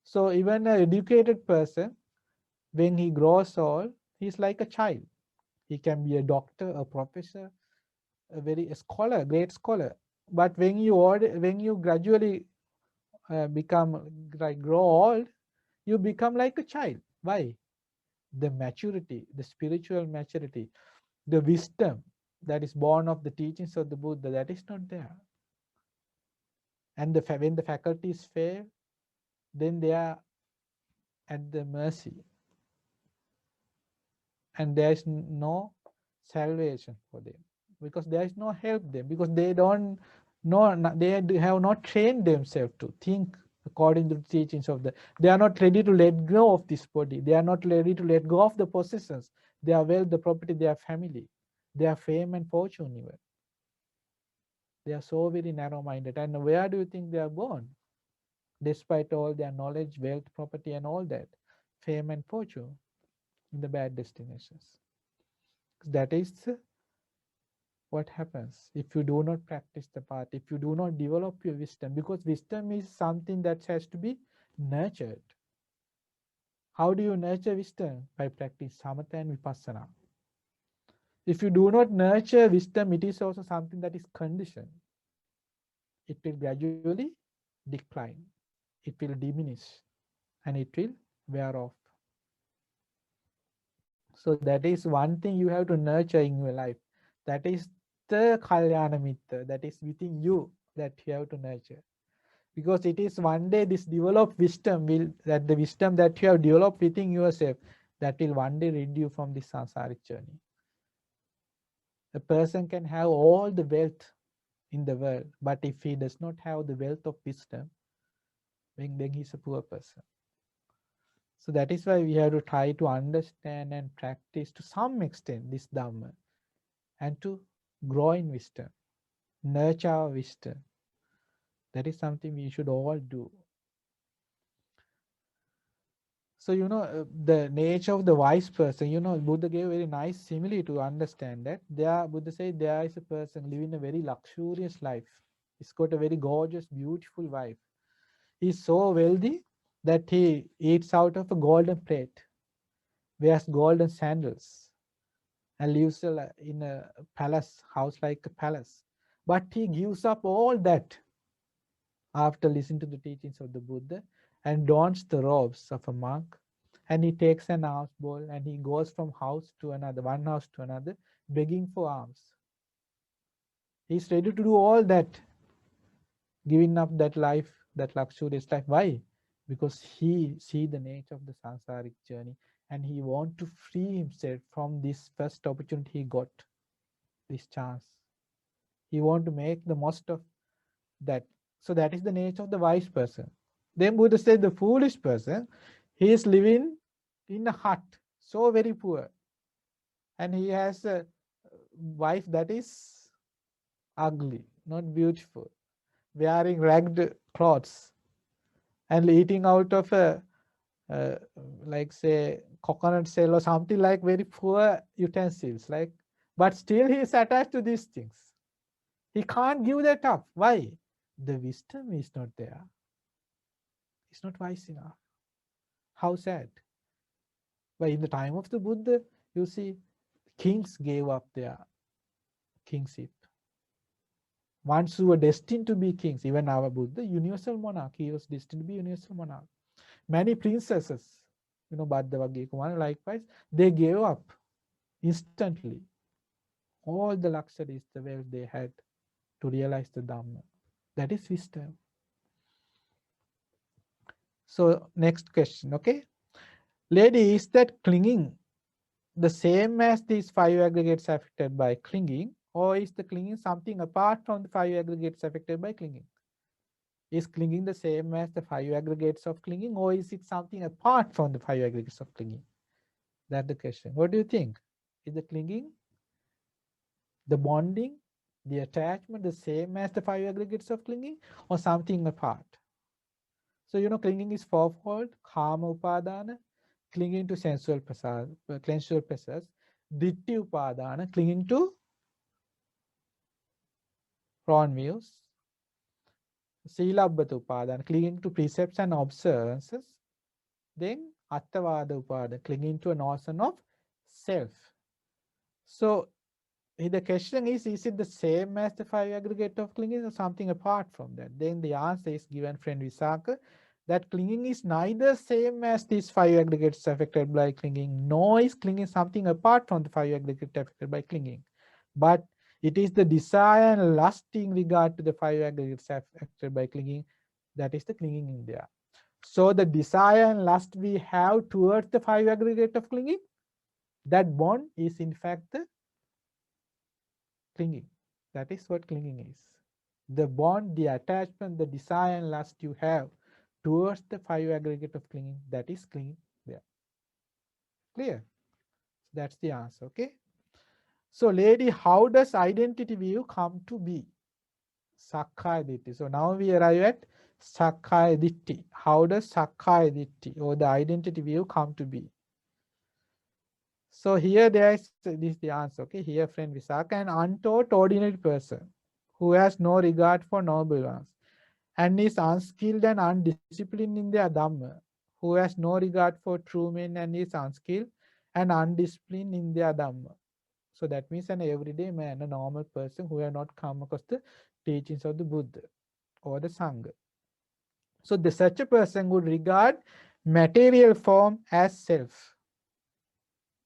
So even an educated person, when he grows old, he's like a child. He can be a doctor, a professor, a scholar, great scholar. But when you gradually become like grow old, you become like a child. Why? The maturity, the spiritual maturity, the wisdom that is born of the teachings of the Buddha, that is not there. And when the faculties fail, then they are at the mercy, and there is no salvation for them, because there is no help them, because they don't know, they have not trained themselves to think according to the teachings of they are not ready to let go of this body, they are not ready to let go of the possessions, their wealth, the property, their family, their fame and fortune even. They are so very narrow-minded. And where do you think they are born? Despite all their knowledge, wealth, property, and all that, fame and fortune, in the bad destinations. That is what happens if you do not practice the path, if you do not develop your wisdom, because wisdom is something that has to be nurtured. How do you nurture wisdom? By practicing samatha and vipassana. If you do not nurture wisdom, it is also something that is conditioned. It will gradually decline, it will diminish, and it will wear off. So that is one thing you have to nurture in your life. That is the Kalyana Mitra that is within you, that you have to nurture. Because it is one day this developed wisdom that the wisdom that you have developed within yourself, that will one day rid you from this samsaric journey. A person can have all the wealth in the world, but if he does not have the wealth of wisdom, then he's a poor person. So that is why we have to try to understand and practice to some extent this Dhamma, and to grow in wisdom, nurture our wisdom. That is something we should all do. So, the nature of the wise person, Buddha gave a very nice simile to understand that. Buddha said there is a person living a very luxurious life. He's got a very gorgeous, beautiful wife. He's so wealthy that he eats out of a golden plate, wears golden sandals, and lives in a palace, house like a palace. But he gives up all that after listening to the teachings of the Buddha and dons the robes of a monk. And he takes an alms bowl and he goes from house to another, one house to another, begging for alms. He's ready to do all that, giving up that life, that luxurious life. Why? Because he see the nature of the samsaric journey and he want to free himself from this first opportunity he got, this chance. He want to make the most of that. So that is the nature of the wise person. Then Buddha said the foolish person, he is living in a hut, so very poor. And he has a wife that is ugly, not beautiful, wearing ragged clothes and eating out of a like say coconut shell or something, like very poor utensils, like, but still he is attached to these things. He can't give that up. Why? The wisdom is not there. It's not wise enough. How sad. But in the time of the Buddha, you see, kings gave up their kingship. Ones who were destined to be kings, even our Buddha, universal monarch, he was destined to be universal monarch. Many princesses, Bhaddavagga Kumara, likewise, they gave up instantly all the luxuries, the wealth they had to realize the Dhamma. That is wisdom. So next question, okay? Lady, is that clinging the same as these five aggregates affected by clinging, or is the clinging something apart from the five aggregates affected by clinging? Is clinging the same as the five aggregates of clinging, or is it something apart from the five aggregates of clinging? That's the question. What do you think? Is the clinging, the bonding, the attachment the same as the five aggregates of clinging, or something apart? So, clinging is fourfold: kama upadana, clinging to sensual pleasures; ditthi upadana, clinging to wrong views; silabbata upadana, clinging to precepts and observances; then attavada upadana, clinging to a notion of self. So the question is it the same as the five aggregate of clinging or something apart from that? Then the answer is given, friend Visaka, that clinging is neither same as these five aggregates affected by clinging, nor is clinging something apart from the five aggregates affected by clinging. But it is the desire and lust in regard to the five aggregates affected by clinging, that is the clinging in there. So the desire and lust we have towards the five aggregate of clinging, that bond is in fact the clinging. That is what clinging is. The bond, the attachment, the desire and lust you have towards the five aggregate of clinging, that is clinging there. Clear? That's the answer, okay? So lady, how does identity view come to be? Sakkaya Ditthi. So now we arrive at Sakkaya Ditthi. How does Sakkaya Ditthi or the identity view come to be? So here there is this the answer, okay? Here friend Visaka, an untaught ordinary person who has no regard for noble ones and is unskilled and undisciplined in their Dhamma, who has no regard for true men and is unskilled and undisciplined in their Dhamma. So that means an everyday man, a normal person who has not come across the teachings of the Buddha or the Sangha. So such a person would regard material form as self.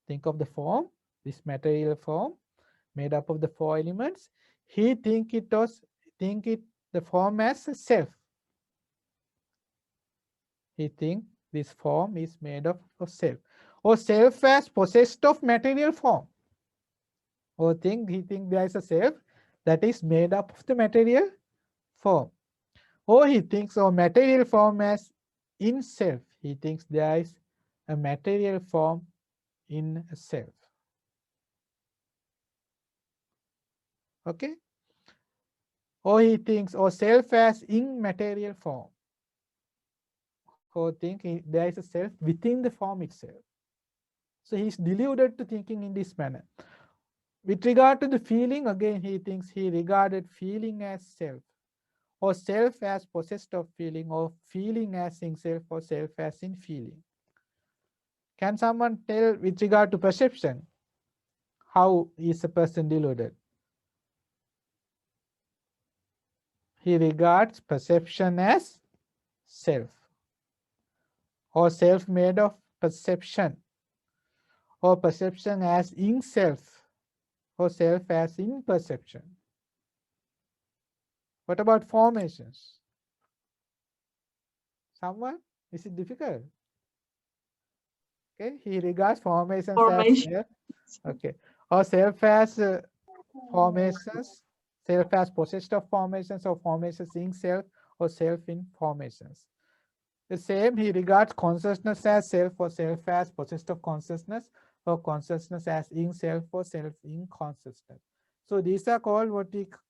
Think of the form, this material form made up of the four elements. He think the form as a self. He think this form is made up of self, or self as possessed of material form, or he think there is a self that is made up of the material form, or he thinks of material form as in self. He thinks there is a material form in a self. Okay? Or he thinks or self as immaterial form. Or there is a self within the form itself. So he is deluded to thinking in this manner. With regard to the feeling, again he thinks he regarded feeling as self. or self as possessed of feeling, or feeling as in self, or self as in feeling. Can someone tell with regard to perception, how is a person deluded? He regards perception as self, or self made of perception, or perception as in self, or self as in perception. What about formations? Someone? Is it difficult? Okay, he regards formations as self. Okay, or self as formations, self as possessed of formations, or formations in self, or self in formations. The same, he regards consciousness as self, or self as possessed of consciousness, or consciousness as in self, or self in consciousness. So these are called what we call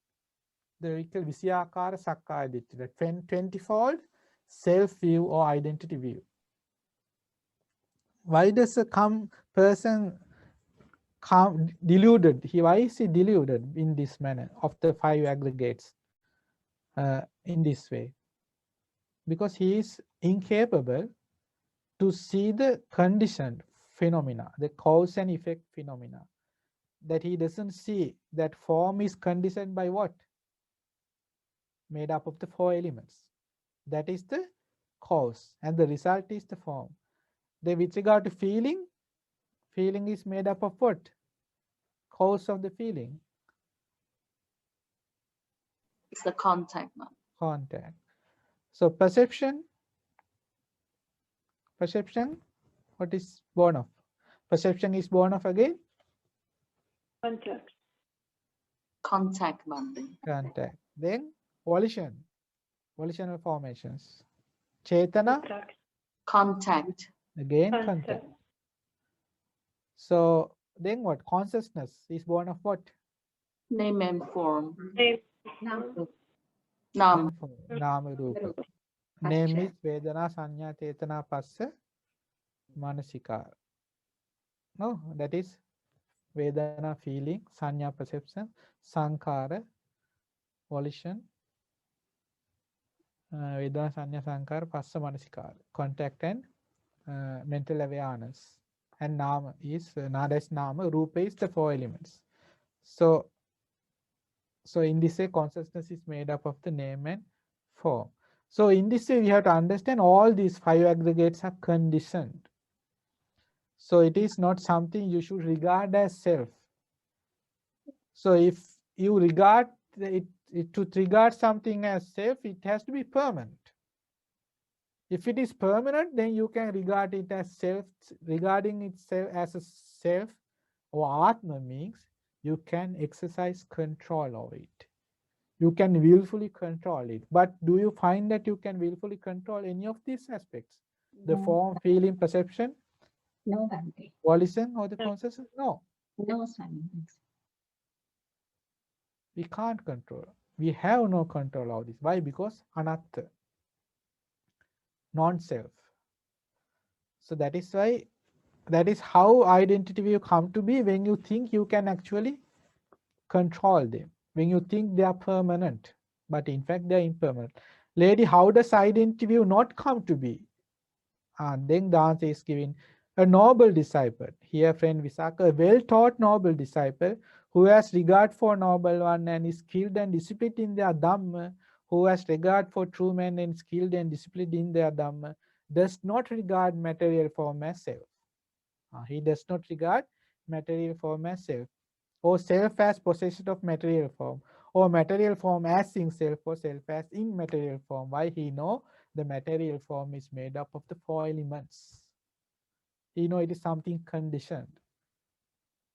Visyakara Sakkaya Ditthi, the 20-fold self-view or identity view. Why does a person come deluded? Why is he deluded in this manner of the 5 aggregates in this way? Because he is incapable to see the conditioned phenomena, the cause and effect phenomena. That he doesn't see that form is conditioned by what? Made up of the 4 elements. That is the cause, and the result is the form. Then with regard to feeling, feeling is made up of what? Cause of the feeling. It's the contact. Contact. So perception, what is born of? Perception is born of again? Contact. Contact bonding. Contact. Then volition, volitional formations. Chetana, Contact. again contact. So then what? Consciousness is born of what? Name and form. Name. Nam. Nama Rupa. Name is Vedana, Sanya, Chetana, Passa, Manasikara. No, that is Vedana, feeling, Sanya, perception, Sankara, volition, Vedana, Sanya, Sankara, Passa, Manasikara, contact and mental awareness. And Nama is, that's Nama, Rupa is the 4 elements. So in this way, consciousness is made up of the name and form. So in this way, we have to understand all these 5 aggregates are conditioned. So it is not something you should regard as self. So if you regard it to regard something as self, it has to be permanent. If it is permanent, then you can regard it as self. Regarding itself as a self or Atma means you can exercise control over it. You can willfully control it. But do you find that you can willfully control any of these aspects? The form, feeling, perception? No, Bhante. Volition or the consciousness? No. No, Swami. We can't control. We have no control of this. Why? Because anatta, non-self. So that is why, that is how identity will come to be, when you think you can actually control them, when you think they are permanent, but in fact they are impermanent. Lady, how does identity view not come to be? And then the answer is given. A noble disciple, here friend Visakha, a well-taught noble disciple, who has regard for noble one and is skilled and disciplined in their Dhamma, who has regard for true men and skilled and disciplined in their Dhamma, does not regard material form as self. He does not regard material form as self, or self as possession of material form, or material form as in self, or self as in material form. Why? He know the material form is made up of the 4 elements. He know it is something conditioned.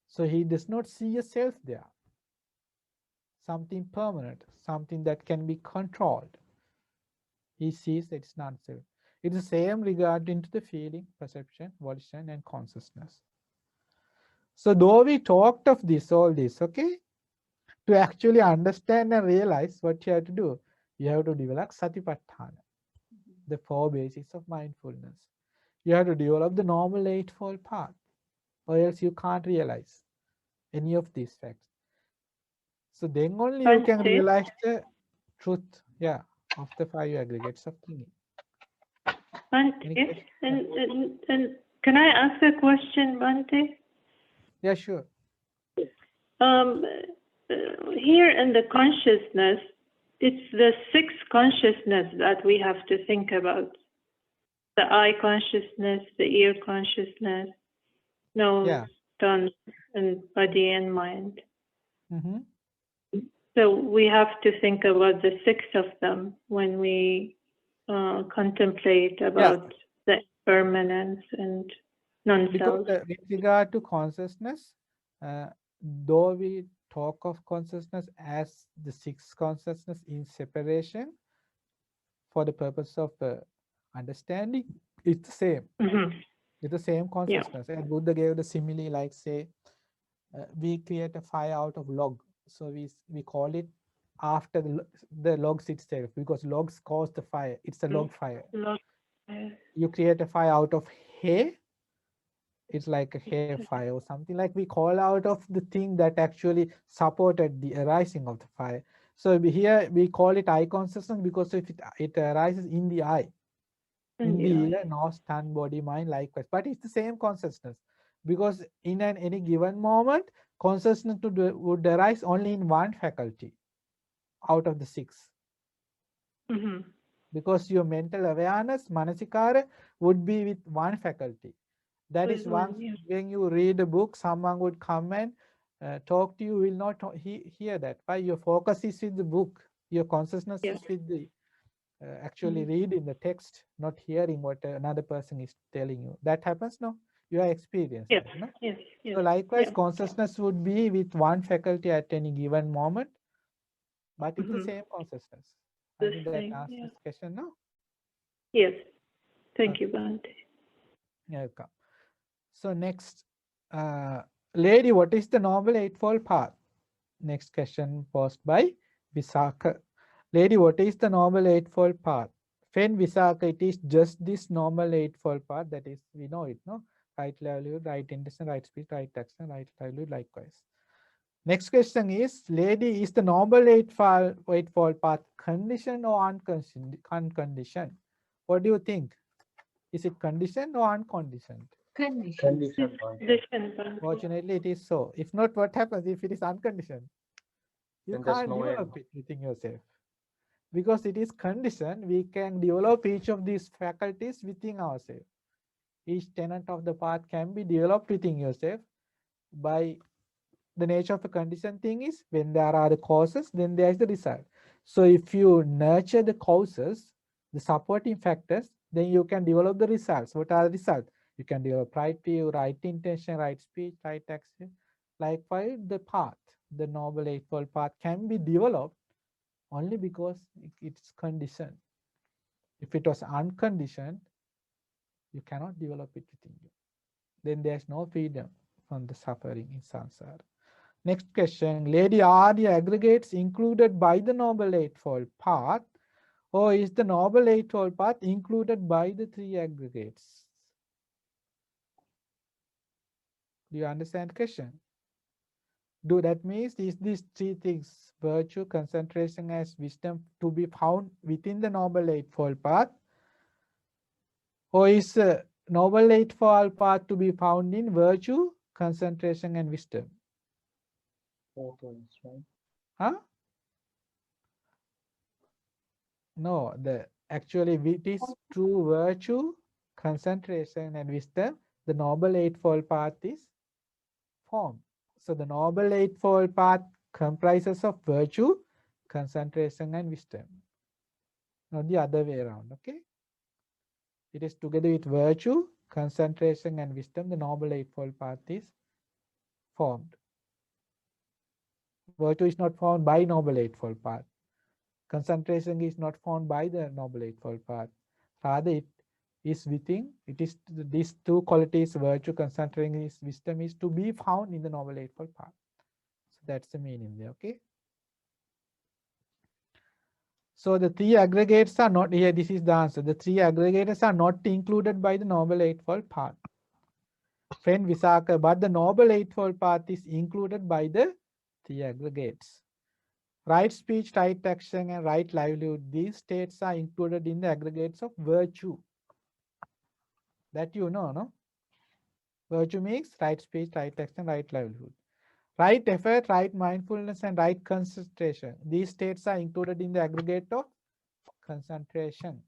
So he does not see a self there. Something permanent, something that can be controlled. He sees that it's not self. It's the same regarding to the feeling, perception, volition, and consciousness. So though we talked of this, all this, okay, to actually understand and realize what you have to do, you have to develop Satipatthana, the 4 basics of mindfulness. You have to develop the normal 8-fold path, or else you can't realize any of these facts. So then only you can realize the truth Yeah, of the 5 aggregates of thinking. Any Bhante, question? and can I ask a question, Bhante? Yeah, sure. Here in the consciousness, it's the 6 consciousness that we have to think about. The eye consciousness, the ear consciousness, nose, Yeah. tongue, and body and mind. Mm-hmm. So we have to think about the 6 of them when we contemplate about the impermanence and non-self. Because with regard to consciousness, though we talk of consciousness as the 6 consciousness in separation for the purpose of understanding, it's the same. Mm-hmm. It's the same consciousness. And Buddha gave the simile like, say, we create a fire out of log. So we call it after the logs itself, because logs cause the fire. It's a log fire. You create a fire out of hay. It's like a hair fire or something, like we call out of the thing that actually supported the arising of the fire. So here we call it eye consciousness because if it arises in the eye, in the ear, nose, tongue, body, mind, likewise. But it's the same consciousness, because in any given moment, consciousness would arise only in one faculty out of the 6. Mm-hmm. Because your mental awareness, manasikara, would be with one faculty. That is one. When you read a book, someone would come and talk to you, will not hear that. Why? Your focus is with the book. Your consciousness is with the actually reading the text, not hearing what another person is telling you. That happens, no? You are experiencing. Yes. No? Yes. Yes. So likewise, consciousness would be with one faculty at any given moment, but it's the same consciousness. I think that answers this question now. Yes. Thank you, Bhante. Welcome. So next, lady, what is the Noble Eightfold Path? Next question posed by Visakha. Lady, what is the Noble Eightfold Path? Fen Visakha, it is just this Noble Eightfold Path, that is, we know it, no? Right livelihood, right intention, right speech, right action, right livelihood, likewise. Next question is, lady, is the Noble Eightfold Path conditioned or unconditioned? What do you think? Is it conditioned or unconditioned? Conditioned. Fortunately, it is so. If not, what happens if it is unconditioned? You Then there's can't no develop end. it within yourself. Because it is conditioned, we can develop each of these faculties within ourselves. Each tenet of the path can be developed within yourself by the nature of a conditioned thing is when there are the causes, then there is the result. So if you nurture the causes, the supporting factors, then you can develop the results. What are the results? You can develop right view, right intention, right speech, right action. Likewise, the path, the Noble Eightfold Path can be developed only because it's conditioned. If it was unconditioned, you cannot develop it within you. Then there's no freedom from the suffering in samsara. Next question, lady, are the aggregates included by the Noble Eightfold Path, or is the Noble Eightfold Path included by the 3 aggregates? Do you understand the question? That means is these 3 things, virtue, concentration, as wisdom, to be found within the Noble Eightfold Path, or is Noble Eightfold Path to be found in virtue, concentration, and wisdom? Both ways, right? Huh? No, actually it is true virtue, concentration, and wisdom. The Noble Eightfold Path is formed. So the Noble Eightfold Path comprises of virtue, concentration, and wisdom. Not the other way around, okay? It is together with virtue, concentration, and wisdom, the Noble Eightfold Path is formed. Virtue is not found by Noble Eightfold Path. Concentration is not found by the Noble Eightfold Path. Rather, it is within, it is these 2 qualities, virtue, concentration, wisdom, is to be found in the Noble Eightfold Path. So that's the meaning there, okay? So the 3 aggregates are not here. This is the answer. The 3 aggregators are not included by the Noble Eightfold Path. Friend Visakha, but the Noble Eightfold Path is included by the 3 aggregates. Right speech, right action, and right livelihood. These states are included in the aggregates of virtue. That you know, no? Virtue means right speech, right action, right livelihood. Right effort, right mindfulness, and right concentration. These states are included in the aggregate of concentration.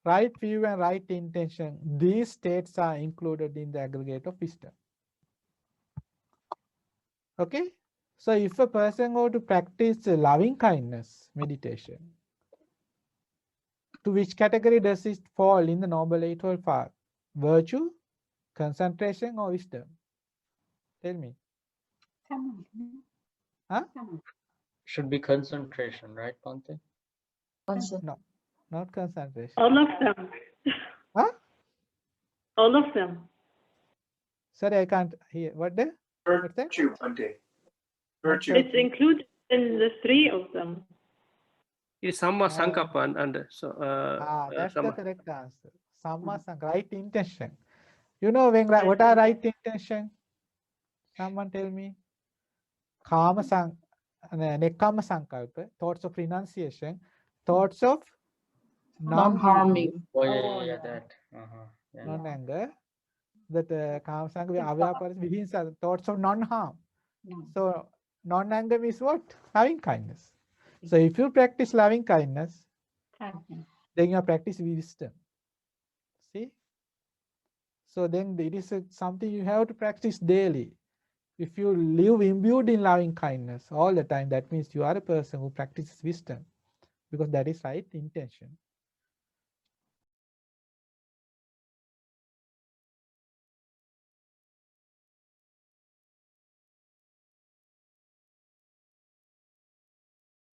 Right view and right intention. These states are included in the aggregate of wisdom. Okay? So if a person go to practice loving kindness meditation, to which category does it fall in the Noble Eightfold Path? Virtue, concentration, or wisdom? Tell me. Huh? Should be concentration, right, Bhante? No, not concentration. All of them. Huh? All of them. Sorry, I can't hear. What's that? Virtue, Bhante. Virtue. It's included in the three of them. It's Samma Sankappa and so That's the Samma. correct answer. Samma Sankappa, right intention. You know when what are right intention? Someone tell me. Kama Nekama Sankalpa, thoughts of renunciation, thoughts of Non-harming. Oh yeah, that. Yeah. non-anger. That Kama Sankalpa, Avyaparas, Vihimsa, thoughts of non-harm. So non-anger means what? Loving kindness. So if you practice loving kindness, then you practice wisdom. See? So then it is something you have to practice daily. If you live imbued in loving kindness all the time, that means you are a person who practices wisdom, because that is right intention.